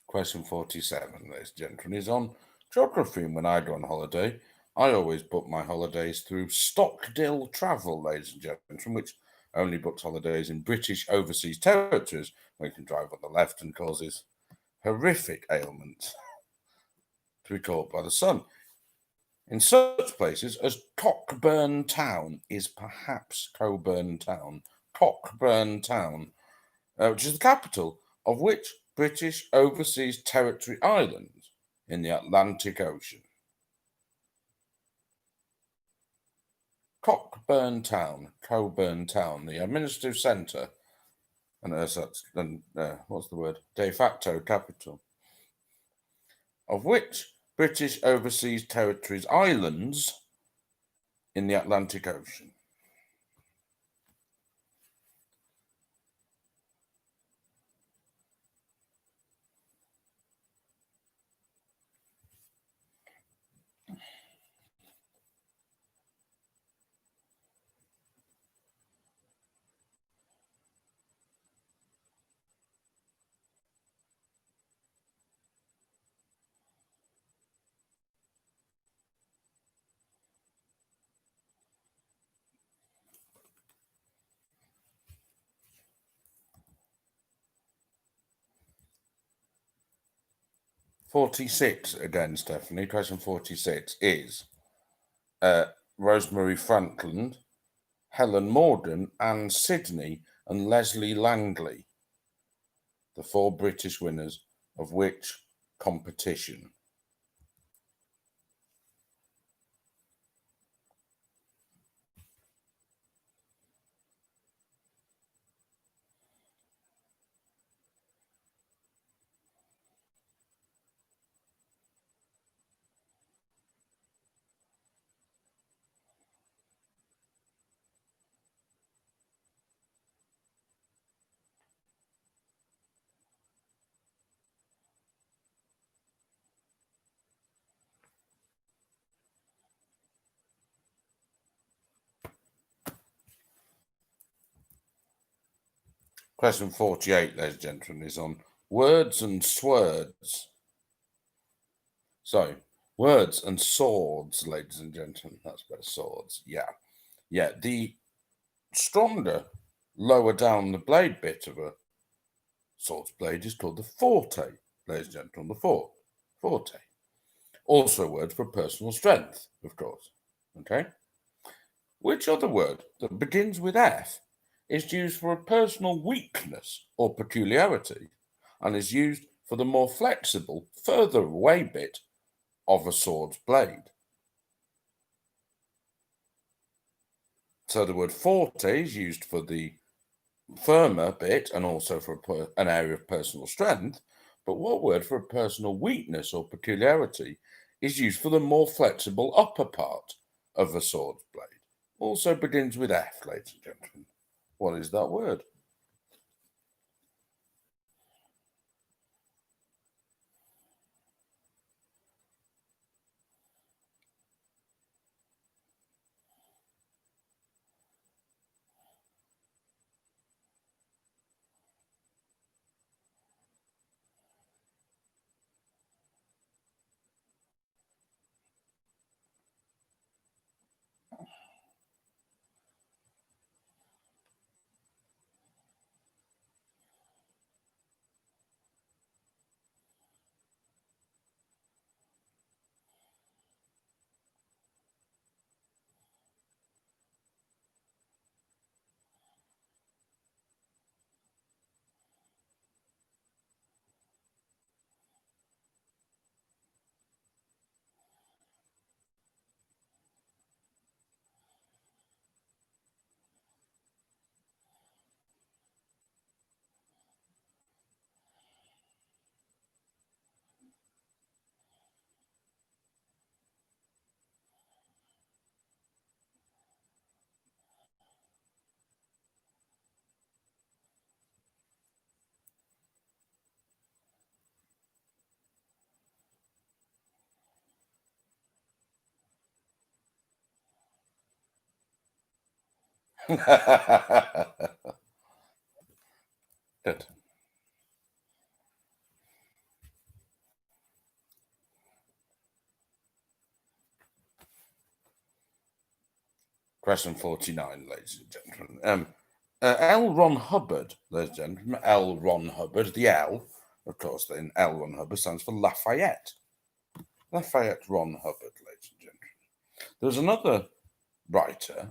Question 47, ladies and gentlemen, is on geography. And when I go on holiday, I always book my holidays through Stockdill Travel, ladies and gentlemen, which only books holidays in British overseas territories where you can drive on the left and causes horrific ailments to be caught by the sun. In such places as Cockburn Town is perhaps Coburn Town, Cockburn Town, which is the capital of which British overseas territory island in the Atlantic Ocean. Cockburn Town, Coburn Town, the administrative centre, and what's the word? De facto capital of which British overseas territories islands in the Atlantic Ocean. '46 again, Stephanie. Question 46 is Rosemary Franklin, Helen Morden, Anne Sidney, and Leslie Langley, the 4 British winners of which competition? Question 48, ladies and gentlemen, is on words and swords. Sorry, words and swords, ladies and gentlemen. That's better, swords. Yeah. The stronger, lower down the blade bit of a sword's blade is called the forte, ladies and gentlemen. The forte. Also a word for personal strength, of course. Okay? Which other word that begins with F is used for a personal weakness or peculiarity and is used for the more flexible, further away bit of a sword's blade? So the word forte is used for the firmer bit and also for an area of personal strength. But what word for a personal weakness or peculiarity is used for the more flexible upper part of a sword's blade? Also begins with F, ladies and gentlemen. What is that word? Good. Question 49, ladies and gentlemen. L. Ron Hubbard, ladies and gentlemen. L. Ron Hubbard. The L, of course, then L. Ron Hubbard stands for Lafayette. Lafayette Ron Hubbard, ladies and gentlemen. There's another writer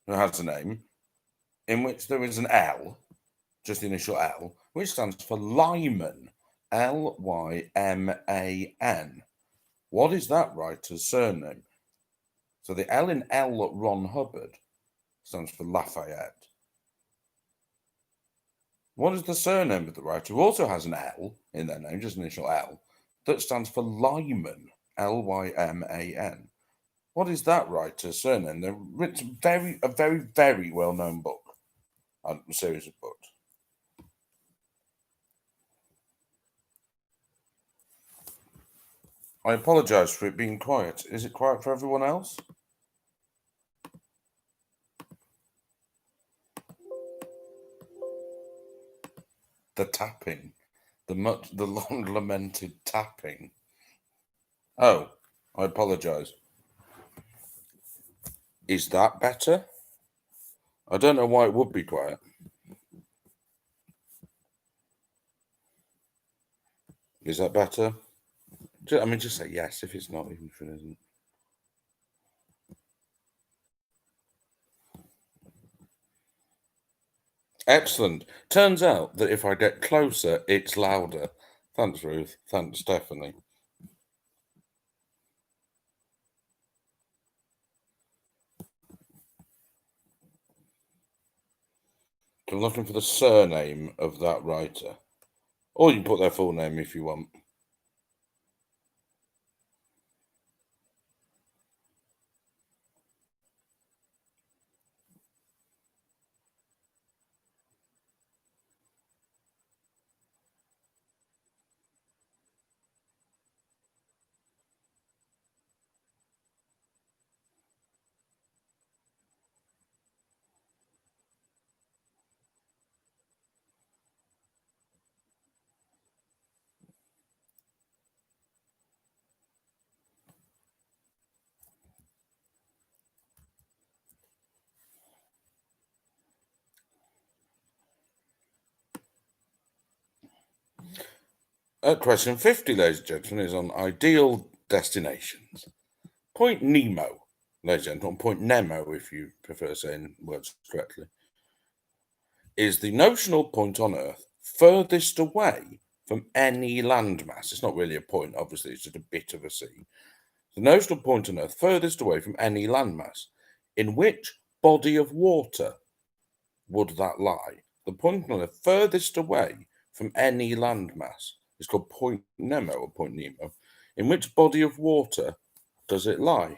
who has a name in which there is an L, just the initial L, which stands for Lyman. Lyman. What is that writer's surname? So the L in L. Ron Hubbard stands for Lafayette. What is the surname of the writer who also has an L in their name, just initial L, that stands for Lyman? Lyman. What is that writer's surname? They've written a very, very well-known book, a series of books. I apologise for it being quiet. Is it quiet for everyone else? The tapping, the long lamented tapping. Oh, I apologise. Is that better? I don't know why it would be quiet. Is that better? Just say yes if it's not, even if it isn't. Excellent. Turns out that if I get closer, it's louder. Thanks, Ruth. Thanks, Stephanie. I'm looking for the surname of that writer. Or you can put their full name if you want. Question 50, ladies and gentlemen, is on ideal destinations. Point Nemo, ladies and gentlemen, Point Nemo, if you prefer saying words correctly, is the notional point on Earth furthest away from any landmass. It's not really a point, obviously, it's just a bit of a sea. The notional point on Earth furthest away from any landmass. In which body of water would that lie? The point on Earth furthest away from any landmass is called Point Nemo or Point Nemo. In which body of water does it lie?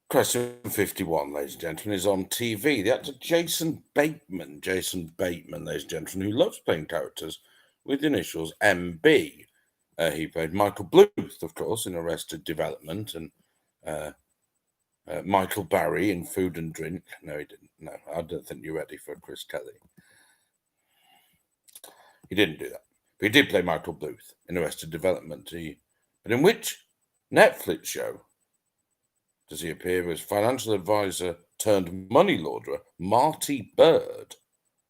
Question 51, ladies and gentlemen, is on TV. The actor Jason Bateman, ladies and gentlemen, who loves playing characters with the initials MB. He played Michael Bluth, of course, in Arrested Development, and Michael Barry in Food and Drink. No, he didn't. No, I don't think you're ready for Chris Kelly. He didn't do that. But he did play Michael Bluth in Arrested Development. But in which Netflix show does he appear as financial advisor turned money launderer Marty Bird?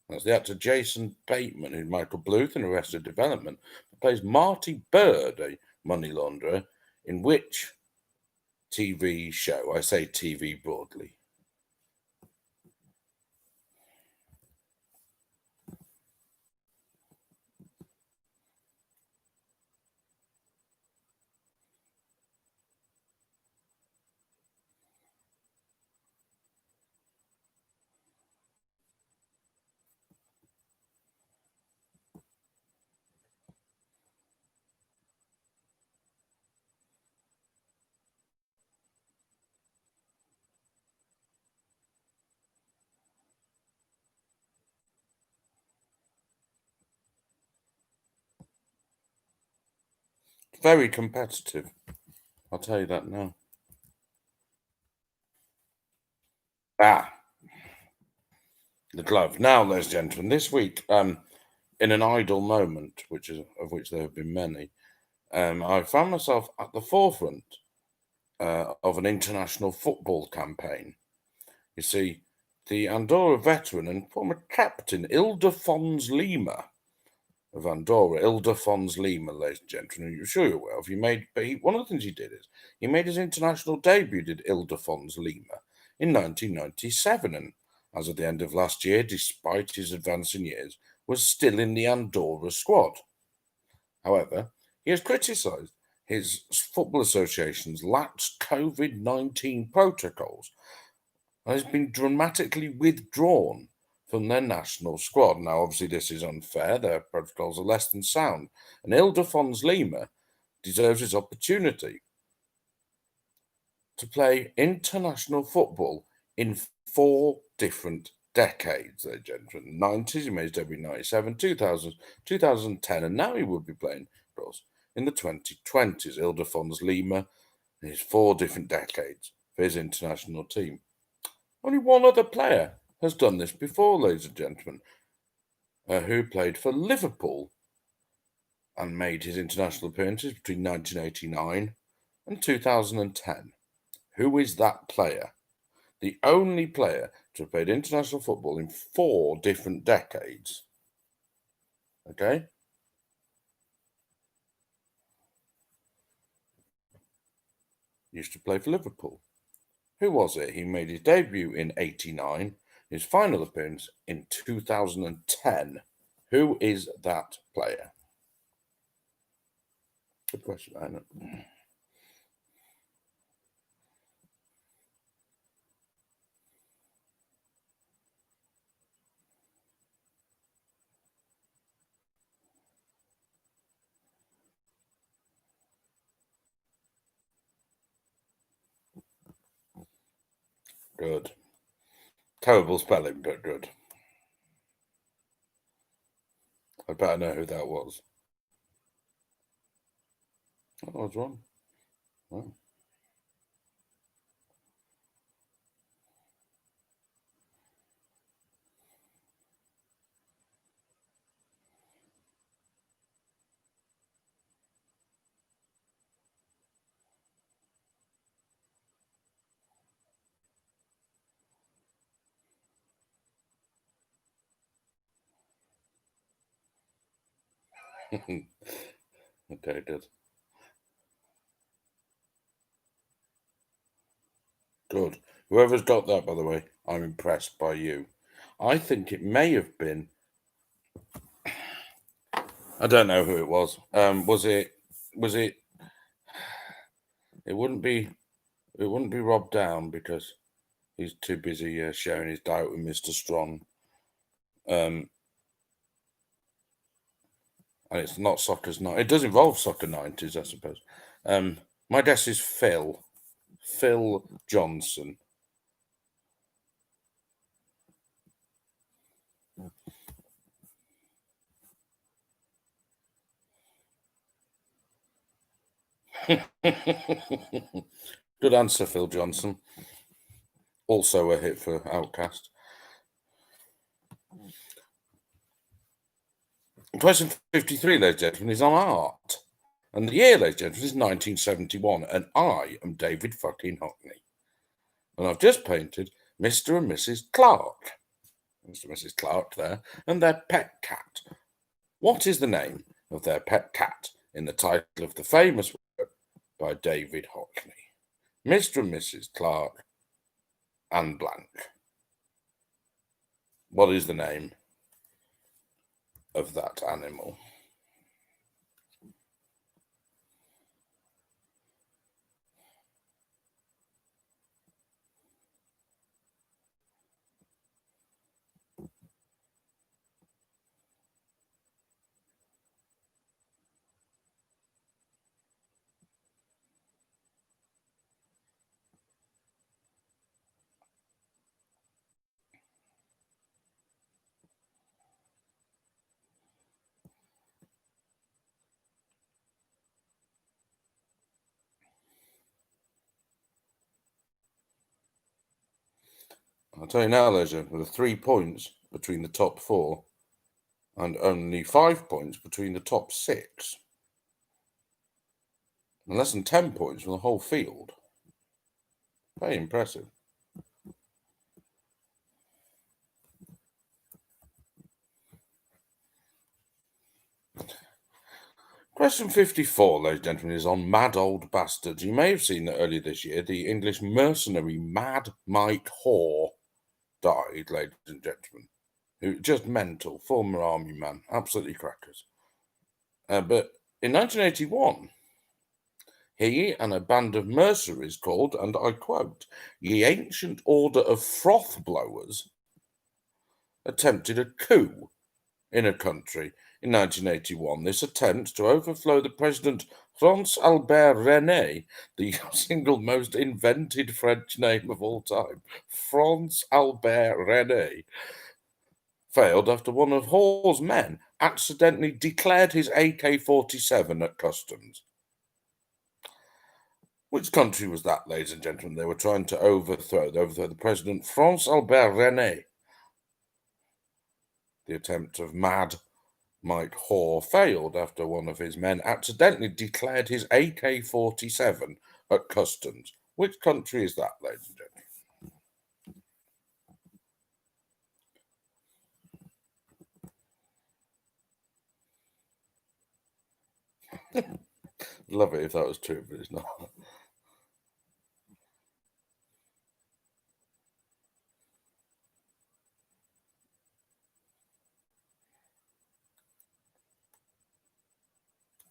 That's the actor Jason Bateman, who's Michael Bluth in Arrested Development, plays Marty Bird, a money launderer, in which TV show? I say TV broadly. Very competitive. I'll tell you that now. Ah, the glove. Now, ladies and gentlemen, this week, in an idle moment, of which there have been many, I found myself at the forefront of an international football campaign. You see, the Andorra veteran and former captain Ildefons Lima of Andorra, Ildefons Lima, ladies and gentlemen, you're sure you're aware of. One of the things he did is he made his international debut, did Ildefons Lima, in 1997, and as of the end of last year, despite his advancing years, was still in the Andorra squad. However, he has criticised his football association's lax COVID-19 protocols and has been dramatically withdrawn from their national squad. Now, obviously, this is unfair. Their protocols are less than sound. And Ildefons Lima deserves his opportunity to play international football in 4 different decades, ladies and gentlemen. 90s, he made his debut in 97, 2000, 2010, and now he will be playing, of course, in the 2020s. Ildefons Lima in his 4 different decades for his international team. Only one other player has done this before, ladies and gentlemen, who played for Liverpool and made his international appearances between 1989 and 2010. Who is that player? The only player to have played international football in 4 different decades. Okay? Used to play for Liverpool. Who was it? He made his debut in 89, his final appearance in 2010. Who is that player? Good question, I know. Good. Terrible spelling, but good. I better know who that was. Oh, I was wrong. Oh. Okay, good. Good. Whoever's got that, by the way, I'm impressed by you. I think it may have been. I don't know who it was. Was it? Was it? It wouldn't be. It wouldn't be Rob Down because he's too busy sharing his diet with Mr. Strong. Um, and it's not soccer's night. It does involve soccer 90s, I suppose. My guess is Phil. Phil Johnson. Good answer, Phil Johnson. Also a hit for Outcast. Question 53, ladies and gentlemen, is on art. And the year, ladies and gentlemen, is 1971. And I am David fucking Hockney. And I've just painted Mr. and Mrs. Clark. Mr. and Mrs. Clark there, and their pet cat. What is the name of their pet cat in the title of the famous work by David Hockney? Mr. and Mrs. Clark and blank. What is the name of that animal? I'll tell you now, ladies and gentlemen, there are 3 points between the top 4 and only 5 points between the top 6. And less than 10 points from the whole field. Very impressive. Question 54, ladies and gentlemen, is on Mad Old Bastards. You may have seen that earlier this year, the English mercenary Mad Mike Hoare died, ladies and gentlemen. Who just mental, former army man, absolutely crackers. But in 1981, he and a band of mercenaries called, and I quote, the Ancient Order of Froth Blowers attempted a coup in a country in 1981. This attempt to overthrow the president Franz Albert René, the single most invented French name of all time, Franz Albert René, failed after one of Hoare's men accidentally declared his AK-47 at customs. Which country was that, ladies and gentlemen? They were trying to overthrow the president Franz Albert René. The attempt of Mad Mike Hoare failed after one of his men accidentally declared his AK-47 at customs. Which country is that, ladies and gentlemen? Love it if that was true, but it's not.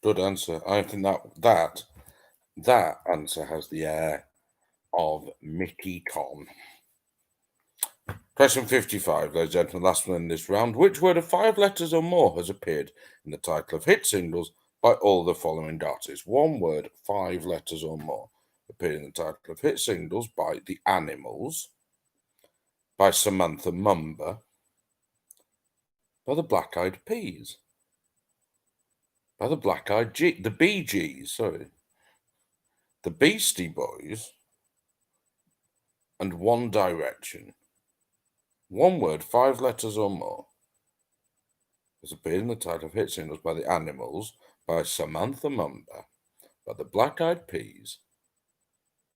Good answer. I think that answer has the air of Mickey Con. Question 55, ladies and gentlemen, last one in this round. Which word of 5 letters or more has appeared in the title of hit singles by all the following artists? One word, 5 letters or more, appeared in the title of hit singles by The Animals, by Samantha Mumba, by the Black Eyed Peas, by the the Bee Gees, the Beastie Boys, and One Direction. One word, 5 letters or more, has appeared in the title of hit singles by The Animals, by Samantha Mumba, by the Black Eyed Peas,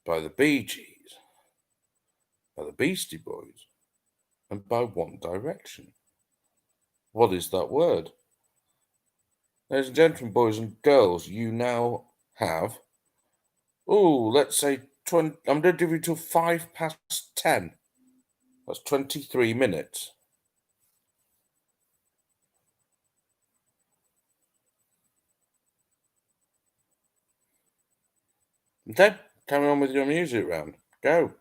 by the Bee Gees, by the Beastie Boys, and by One Direction. What is that word? Ladies and gentlemen, boys and girls, you now have, let's say 20, I'm going to give you till 10:05. That's 23 minutes. Okay, carry on with your music round. Go.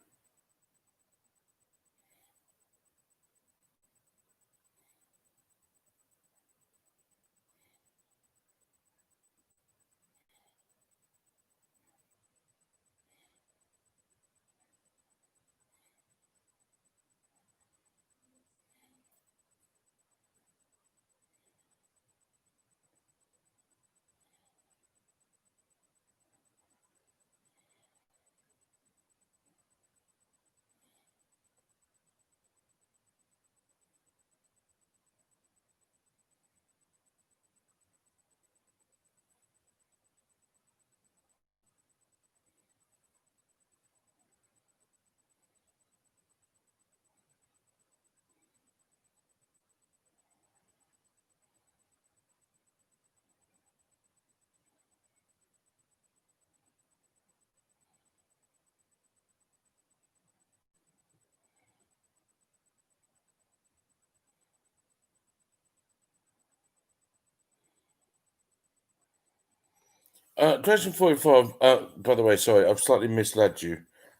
Question 45. By the way, sorry, I've slightly misled you.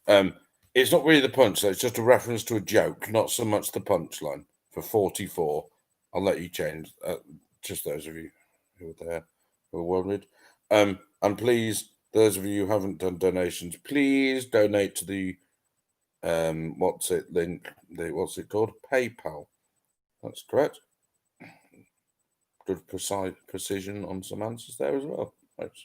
It's not really the punchline, it's just a reference to a joke, not so much the punchline. For 44, I'll let you change. Just those of you who are there who are worried. And please, those of you who haven't done donations, please donate to the what's it called? PayPal. That's correct. Good precision on some answers there as well. Thanks.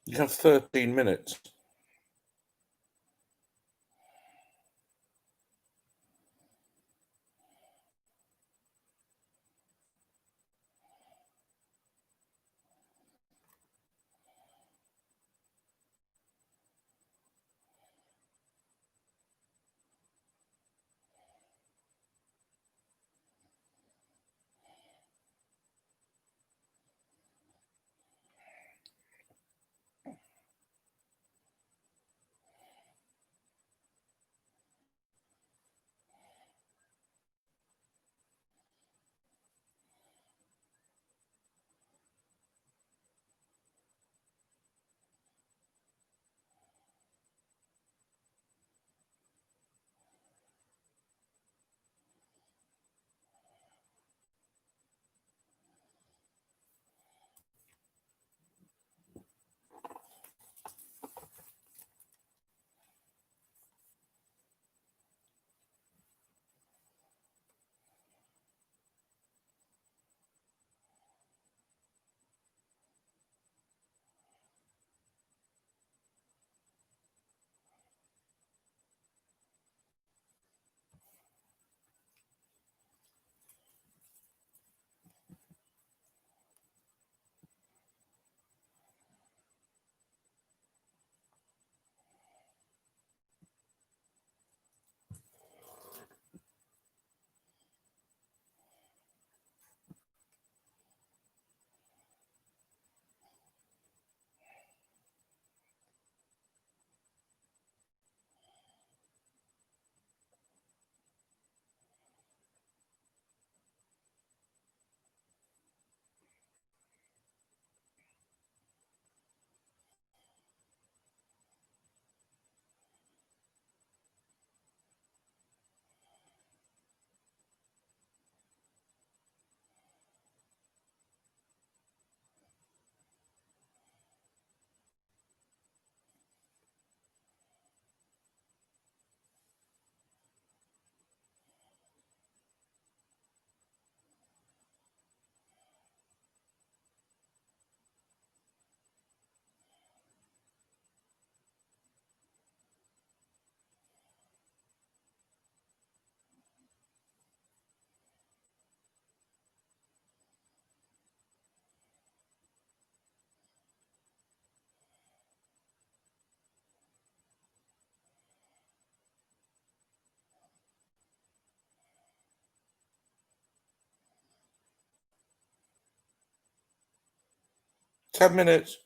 You have 13 minutes. Ten minutes.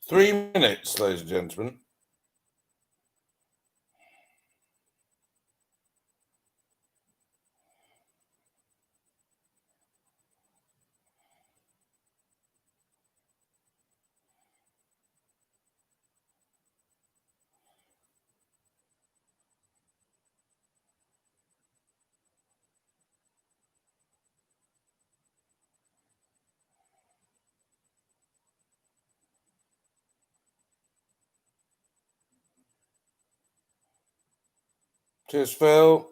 3 minutes, ladies and gentlemen. Cheers, Phil.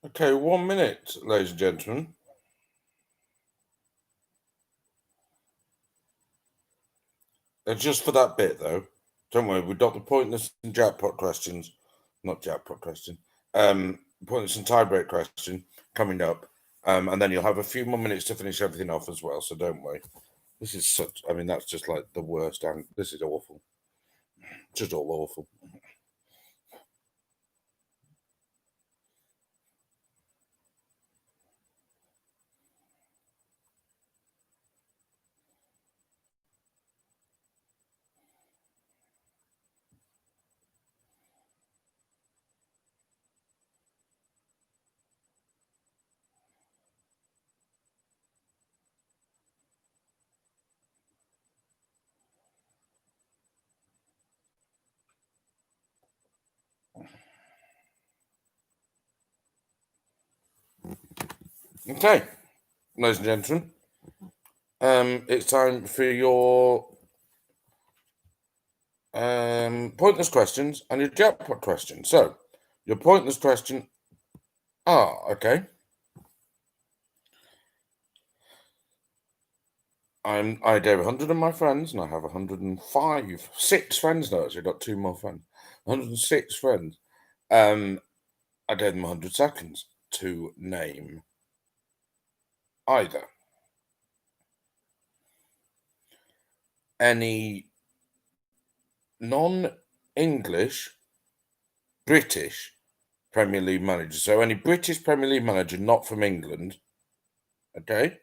Okay, 1 minute, ladies and gentlemen. Just for that bit, though. Don't worry, we've got the pointless and jackpot questions. Not jackpot question. Pointless and tiebreak question coming up. And then you'll have a few more minutes to finish everything off as well, so don't worry. This is such, I mean, that's just like the worst. And this is awful. Just all awful. Okay, ladies and gentlemen, it's time for your pointless questions and your jackpot question. So, your pointless question. Okay. I gave 100 of my friends, and I have 105, 6 friends now. Actually, I've got 2 more friends. 106 friends. I gave them 100 seconds to name either any non-English British Premier League manager. So any British Premier League manager not from England, okay?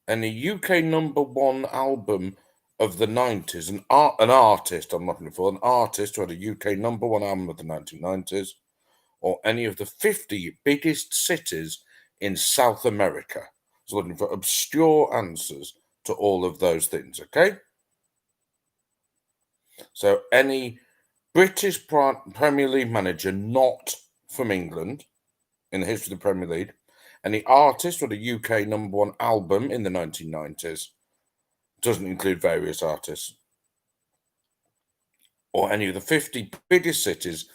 Any UK #1 album of the 90s, an artist I'm looking for, an artist who had a UK #1 album of the 1990s, or any of the 50 biggest cities in South America. So looking for obscure answers to all of those things, okay? So any British Premier League manager not from England in the history of the Premier League, any artist with a UK #1 album in the 1990s, doesn't include various artists, or any of the 50 biggest cities,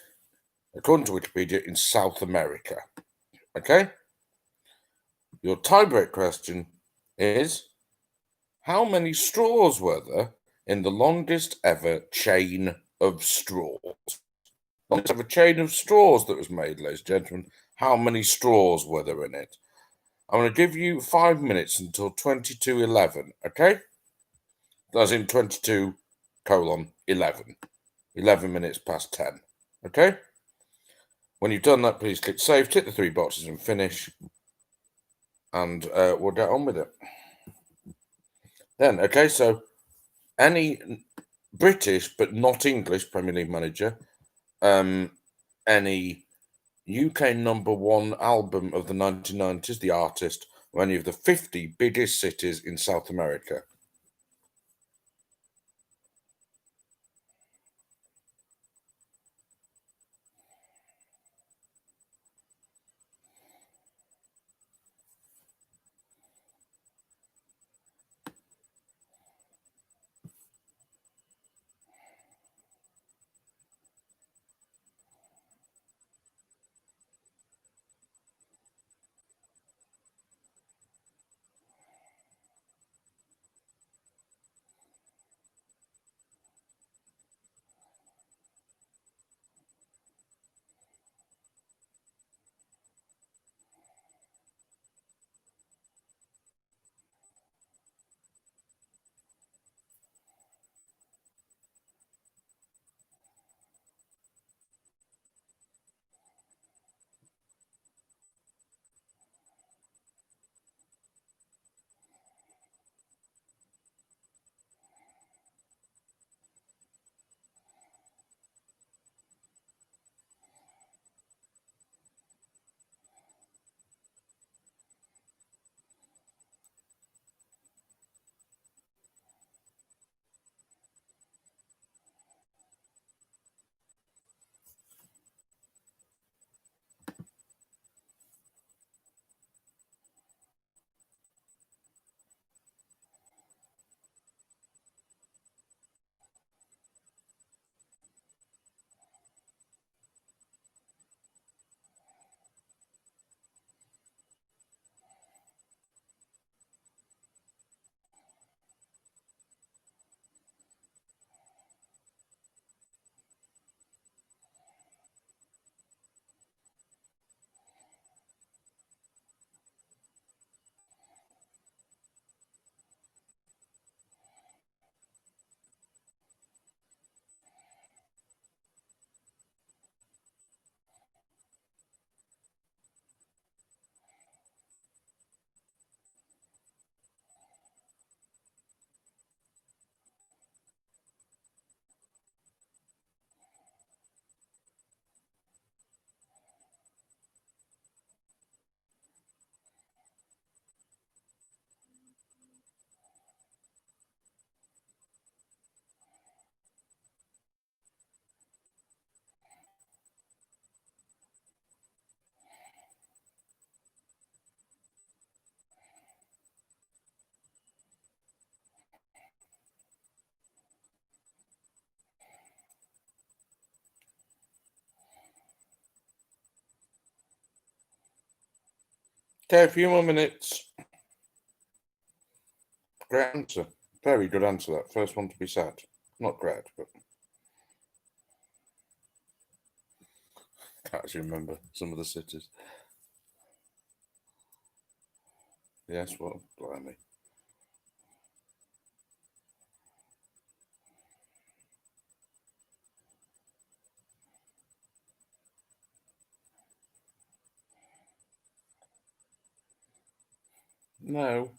according to Wikipedia, in South America. Okay? Your tiebreak question is, how many straws were there in the longest ever chain of straws? Longest ever chain of straws that was made, ladies and gentlemen. How many straws were there in it? I'm going to give you 5 minutes until 22:11, okay? That's in 22:11. 11 minutes past 10, okay? When you've done that, please click save, tick the 3 boxes and finish, and we'll get on with it. Then, okay, so Any British but not English Premier League manager. Any UK number one album of the 1990s, the artist, or any of the 50 biggest cities in South America. Okay, a few more minutes. Great answer. Very good answer, that first one to be said. Not great, but I can't actually remember some of the cities. Yes, well, blimey. No.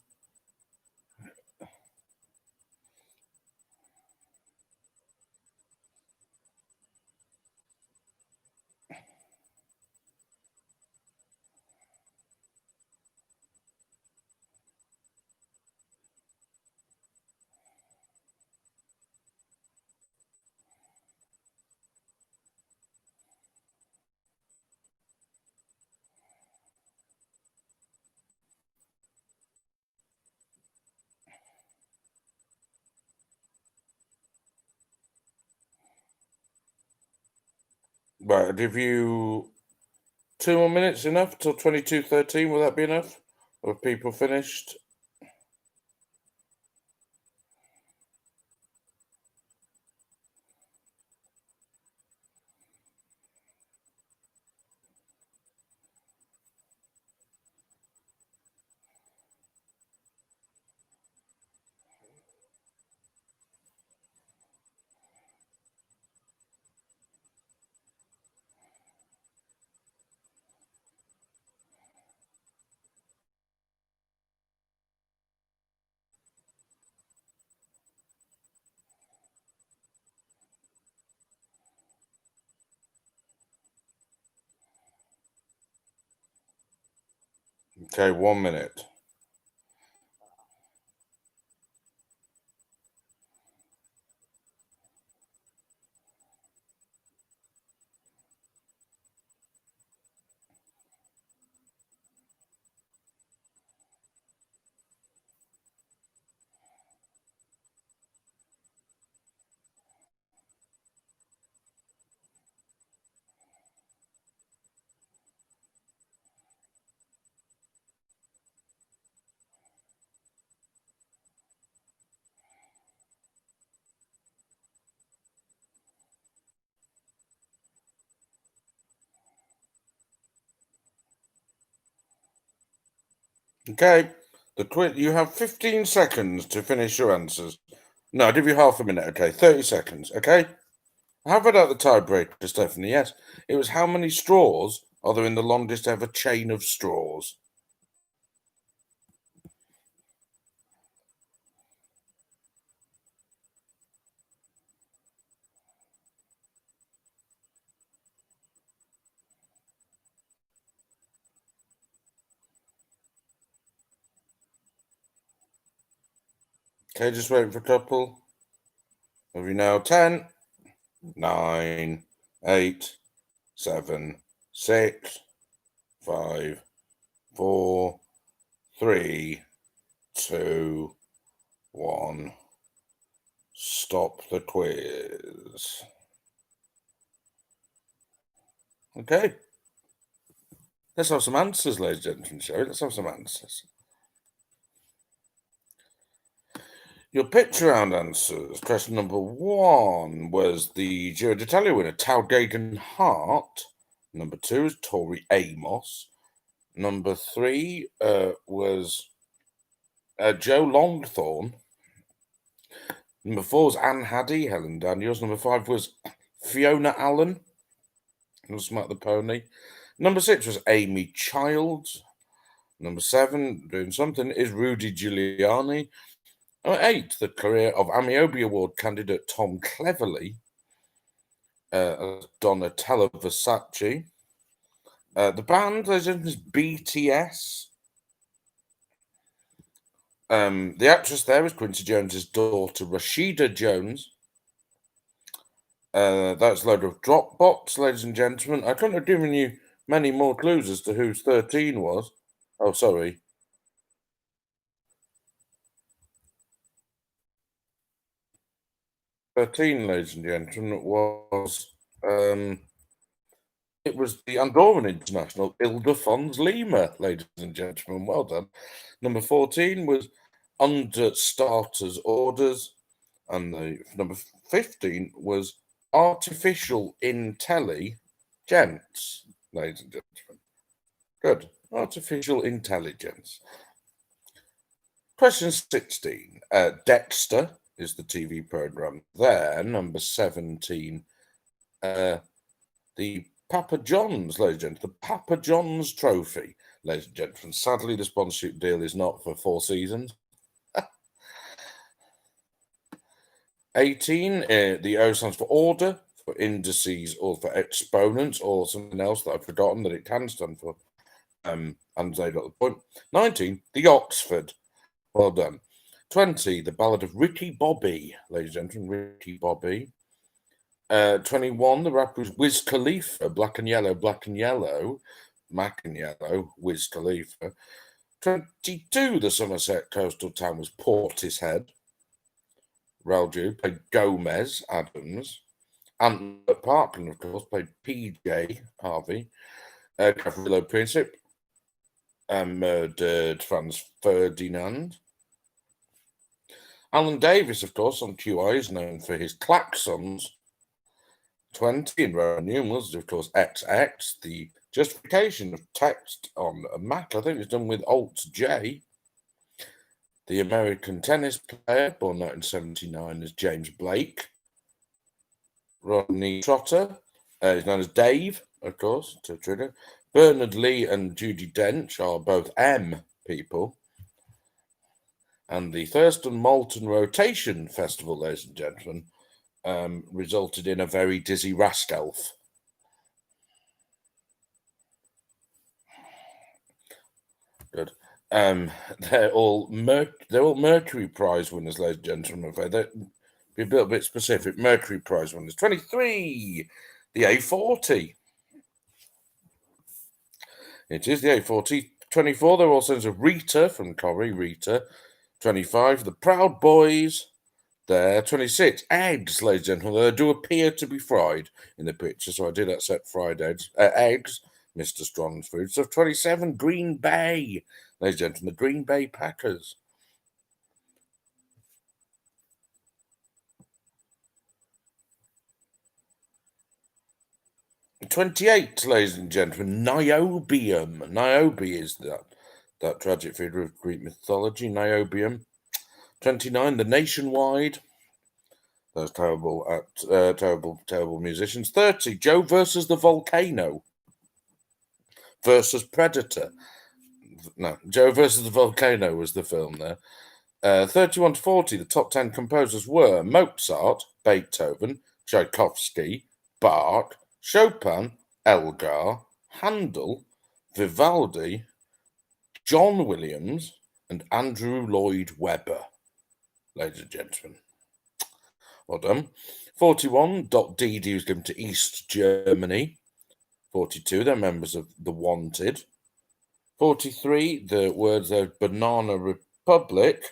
Right, I'll give you 2 more minutes enough till 22:13. Will that be enough? Or have people finished? Okay, 1 minute. Okay, the quiz. You have 15 seconds to finish your answers. No, I'll give you half a minute. Okay, 30 seconds. Okay. How about the tiebreaker, Stephanie? Yes, it was how many straws are there in the longest ever chain of straws? Okay, just waiting for a couple. Have you now? 10, 9, 8, 7, 6, 5, 4, 3, 2, 1. Stop the quiz. Okay. Let's have some answers, ladies and gentlemen, shall we? Let's have some answers. Your picture round answers. Question number 1 was the Giro d'Italia winner, Talgagan Hart. Number 2 is Tori Amos. Number 3 was Joe Longthorne. Number 4 was Anne Haddy, Helen Daniels. Number 5 was Fiona Allen, who Smack the Pony. Number 6 was Amy Childs. Number 7, doing something, is Rudy Giuliani. Number 8, the career of Amiobi Award candidate Tom Cleverley. Donatella Versace. The band, ladies and gentlemen, is BTS. The actress there is Quincy Jones's daughter, Rashida Jones. That's a load of Dropbox, ladies and gentlemen. I couldn't have given you many more clues as to who 13 was. Oh, sorry. 13, ladies and gentlemen, was it was the Andorran international Ildefons Lima, ladies and gentlemen. Well done. Number 14 was Under Starters Orders, and the number 15 was Artificial Intelligence, ladies and gentlemen. Good. Artificial intelligence. Question 16. Dexter is the TV program there. Number 17. The Papa John's, ladies and gentlemen. The Papa John's Trophy, ladies and gentlemen. Sadly, the sponsorship deal is not for 4 seasons. 18. The O stands for order, for indices, or for exponents, or something else that I've forgotten that it can stand for. And they got the point. 19. The Oxford. Well done. 20, The Ballad of Ricky Bobby, ladies and gentlemen, Ricky Bobby. 21, the rapper was Wiz Khalifa, Black and Yellow, Mac and Yellow, Wiz Khalifa. 22, the Somerset coastal town was Portishead. Ralju played Gomez Adams. Antler Parkland, of course, played PJ Harvey. Gavrilo Princip murdered Franz Ferdinand. Alan Davis, of course, on QI is known for his klaxons. 20 in Roman numerals, of course, XX. The justification of text on a Mac, I think, is done with Alt-J. The American tennis player, born 1979, is James Blake. Rodney Trotter is known as Dave, of course, to trigger. Bernard Lee and Judi Dench are both M people. And the Thurston Moulton Rotation Festival, ladies and gentlemen, resulted in a very dizzy Raskelf. Good. They're all Mercury Prize winners, ladies and gentlemen. They'll be a little bit specific. Mercury Prize winners. 23, the A40. It is the A40. 24, there are all sorts of Rita from Corrie, Rita. 25, the Proud Boys. There. 26, eggs, ladies and gentlemen. They do appear to be fried in the picture, so I did accept fried eggs. Mr. Strong's food. So 27, Green Bay. Ladies and gentlemen, the Green Bay Packers. 28, ladies and gentlemen, niobium. Niobe is that tragic figure of Greek mythology, niobium. 29, the Nationwide. Those terrible musicians. 30, Joe versus the Volcano versus Predator. No, Joe versus the Volcano was the film there. 31 to 40, the top 10 composers were Mozart, Beethoven, Tchaikovsky, Bach, Chopin, Elgar, Handel, Vivaldi, John Williams, and Andrew Lloyd Webber. Ladies and gentlemen, well done. 41, Dot Dee was given to East Germany. 42, they're members of The Wanted. 43, the words of Banana Republic.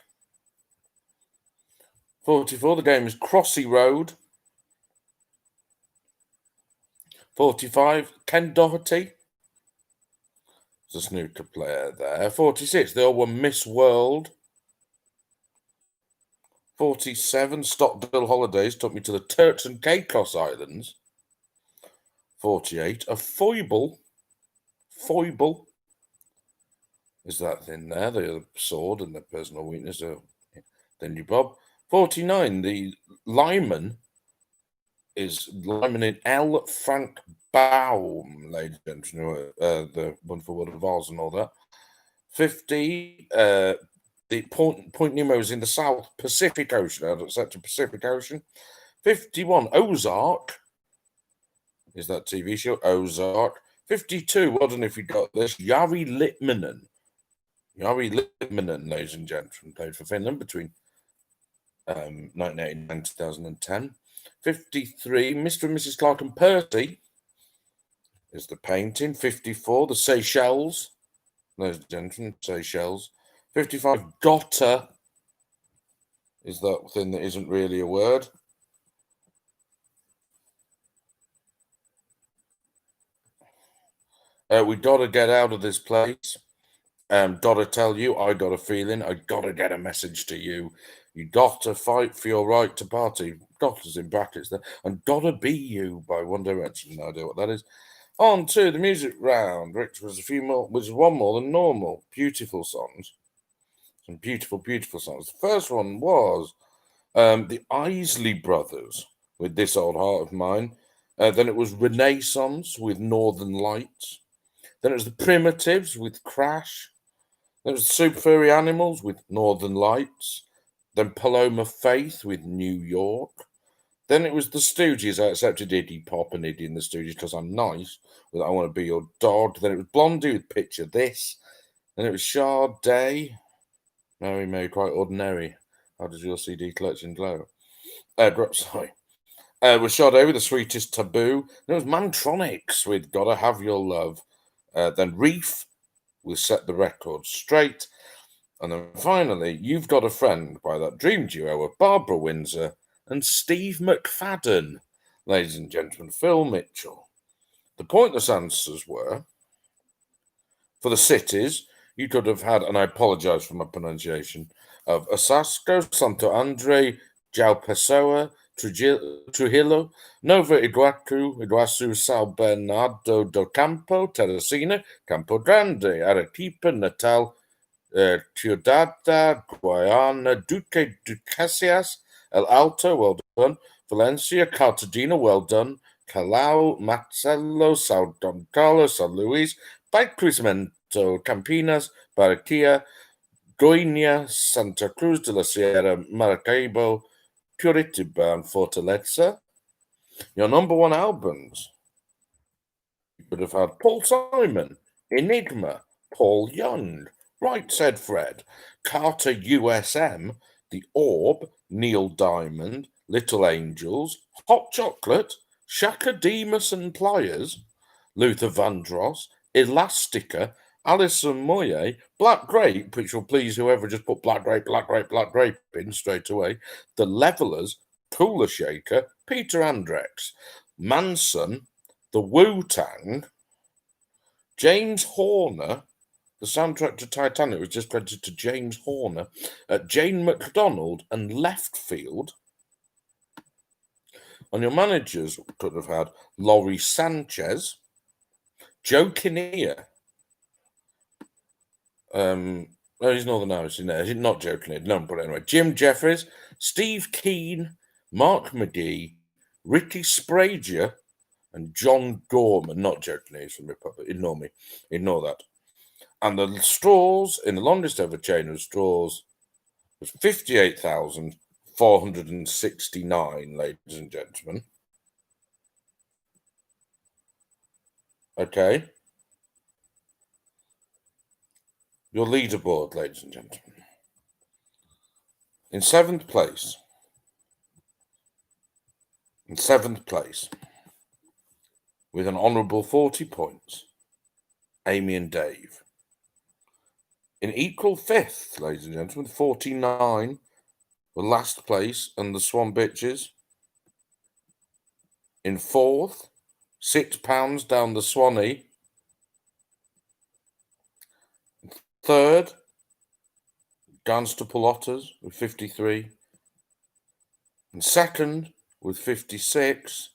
44, the game is Crossy Road. 45, Ken Doherty. There's a snooker player there. 46, they all were Miss World. 47, Stockdale Holidays took me to the Turks and Caicos Islands. 48, a foible. Foible. Is that thing there? The sword and the personal weakness. Then you, Bob. 49, the Lyman is Lyman in L. Frank Baum, ladies and gentlemen, the Wonderful World of Oz and all that. 50, the Point Nemo is in the South Pacific Ocean, out of such a Pacific Ocean. 51, Ozark is that TV show, Ozark. 52, well done if you got this, Jari Litmanen. Jari Litmanen, ladies and gentlemen, played for Finland between 1989 and 2010. 53, Mr. and Mrs. Clark and Percy is the painting. 54, the Seychelles. Ladies and gentlemen, Seychelles. 55, Gotta is that thing that isn't really a word. We gotta get out of this place. Gotta tell you, I got a feeling, I gotta get a message to you. You gotta fight for your right to party. Gotta's in brackets there. And Gotta Be You by One Direction. No idea what that is. On to the music round, which was one more than normal. Beautiful songs. Some beautiful, beautiful songs. The first one was the Isley Brothers with This Old Heart of Mine. Then it was Renaissance with Northern Lights. Then it was the Primitives with Crash. Then it was the Super Furry Animals with Northern Lights. Then Paloma Faith with New York. Then it was the Stooges. I accepted Iggy Pop and Iggy in the Stooges because I'm nice. With I Want to Be Your Dog. Then it was Blondie with Picture This. Then it was Sade. Mary, Mary, Quite Ordinary. How does your CD collection glow? Sorry. It was Sade with The Sweetest Taboo. Then it was Mantronics with Gotta Have Your Love. Then Reef with Set the Record Straight. And then finally, You've Got a Friend by that dream duo of Barbara Windsor and Steve McFadden. Ladies and gentlemen, Phil Mitchell. The pointless answers were, for the cities, you could have had, and I apologise for my pronunciation, of Osasco, Santo Andre, João Pessoa, Trujillo, Nova Iguaçu, São Bernardo do Campo, Teresina, Campo Grande, Arequipa, Natal, Ciudad Guayana, Duque de Caxias, El Alto, well done, Valencia, Cartagena, well done, Callao, Marcelo, São Don Carlos, San Luis, Barquisimeto, Campinas, Barranquilla, Goiânia, Santa Cruz de la Sierra, Maracaibo, Curitiba, and Fortaleza. Your number one albums. You could have had Paul Simon, Enigma, Paul Young, Right, said Fred. Carter USM, The Orb, Neil Diamond, Little Angels, Hot Chocolate, Shaka Demus and Pliers, Luther Vandross, Elastica, Alison Moye, Black Grape, which will please whoever just put Black Grape in straight away, The Levellers, Cooler Shaker, Peter Andrex, Manson, The Wu-Tang, James Horner. The soundtrack to Titanic was just credited to James Horner, Jane McDonald, and Left Field. On your managers, could have had Laurie Sanchez, Joe Kinnear. No, he's Northern Irish. No, he's not Joe Kinnear. No, but anyway, Jim Jeffries, Steve Keane, Mark McGee, Ricky Sprague, and John Gorman. Not Joe Kinnear from Republic. Ignore me. Ignore that. And the straws in the longest ever chain of straws was 58,469, ladies and gentlemen. Okay. Your leaderboard, ladies and gentlemen. In seventh place, with an honourable 40 points, Amy and Dave. In equal fifth, ladies and gentlemen, 49, the last place and the Swan Bitches. In fourth, £6 down the Swanee. Third, Dance to Pulotters with 53. And second, with 56,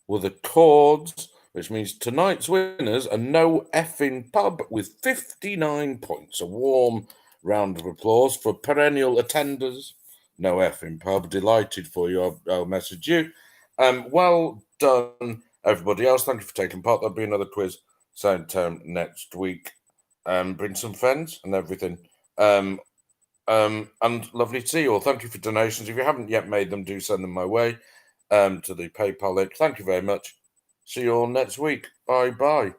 were the Chords, which means tonight's winners are No Effing Pub with 59 points. A warm round of applause for perennial attenders. No Effing Pub, delighted for you. I'll message you. Well done, everybody else. Thank you for taking part. There'll be another quiz same time next week. Bring some friends and everything. And lovely to see you all. Thank you for donations. If you haven't yet made them, do send them my way to the PayPal link. Thank you very much. See you all next week. Bye-bye.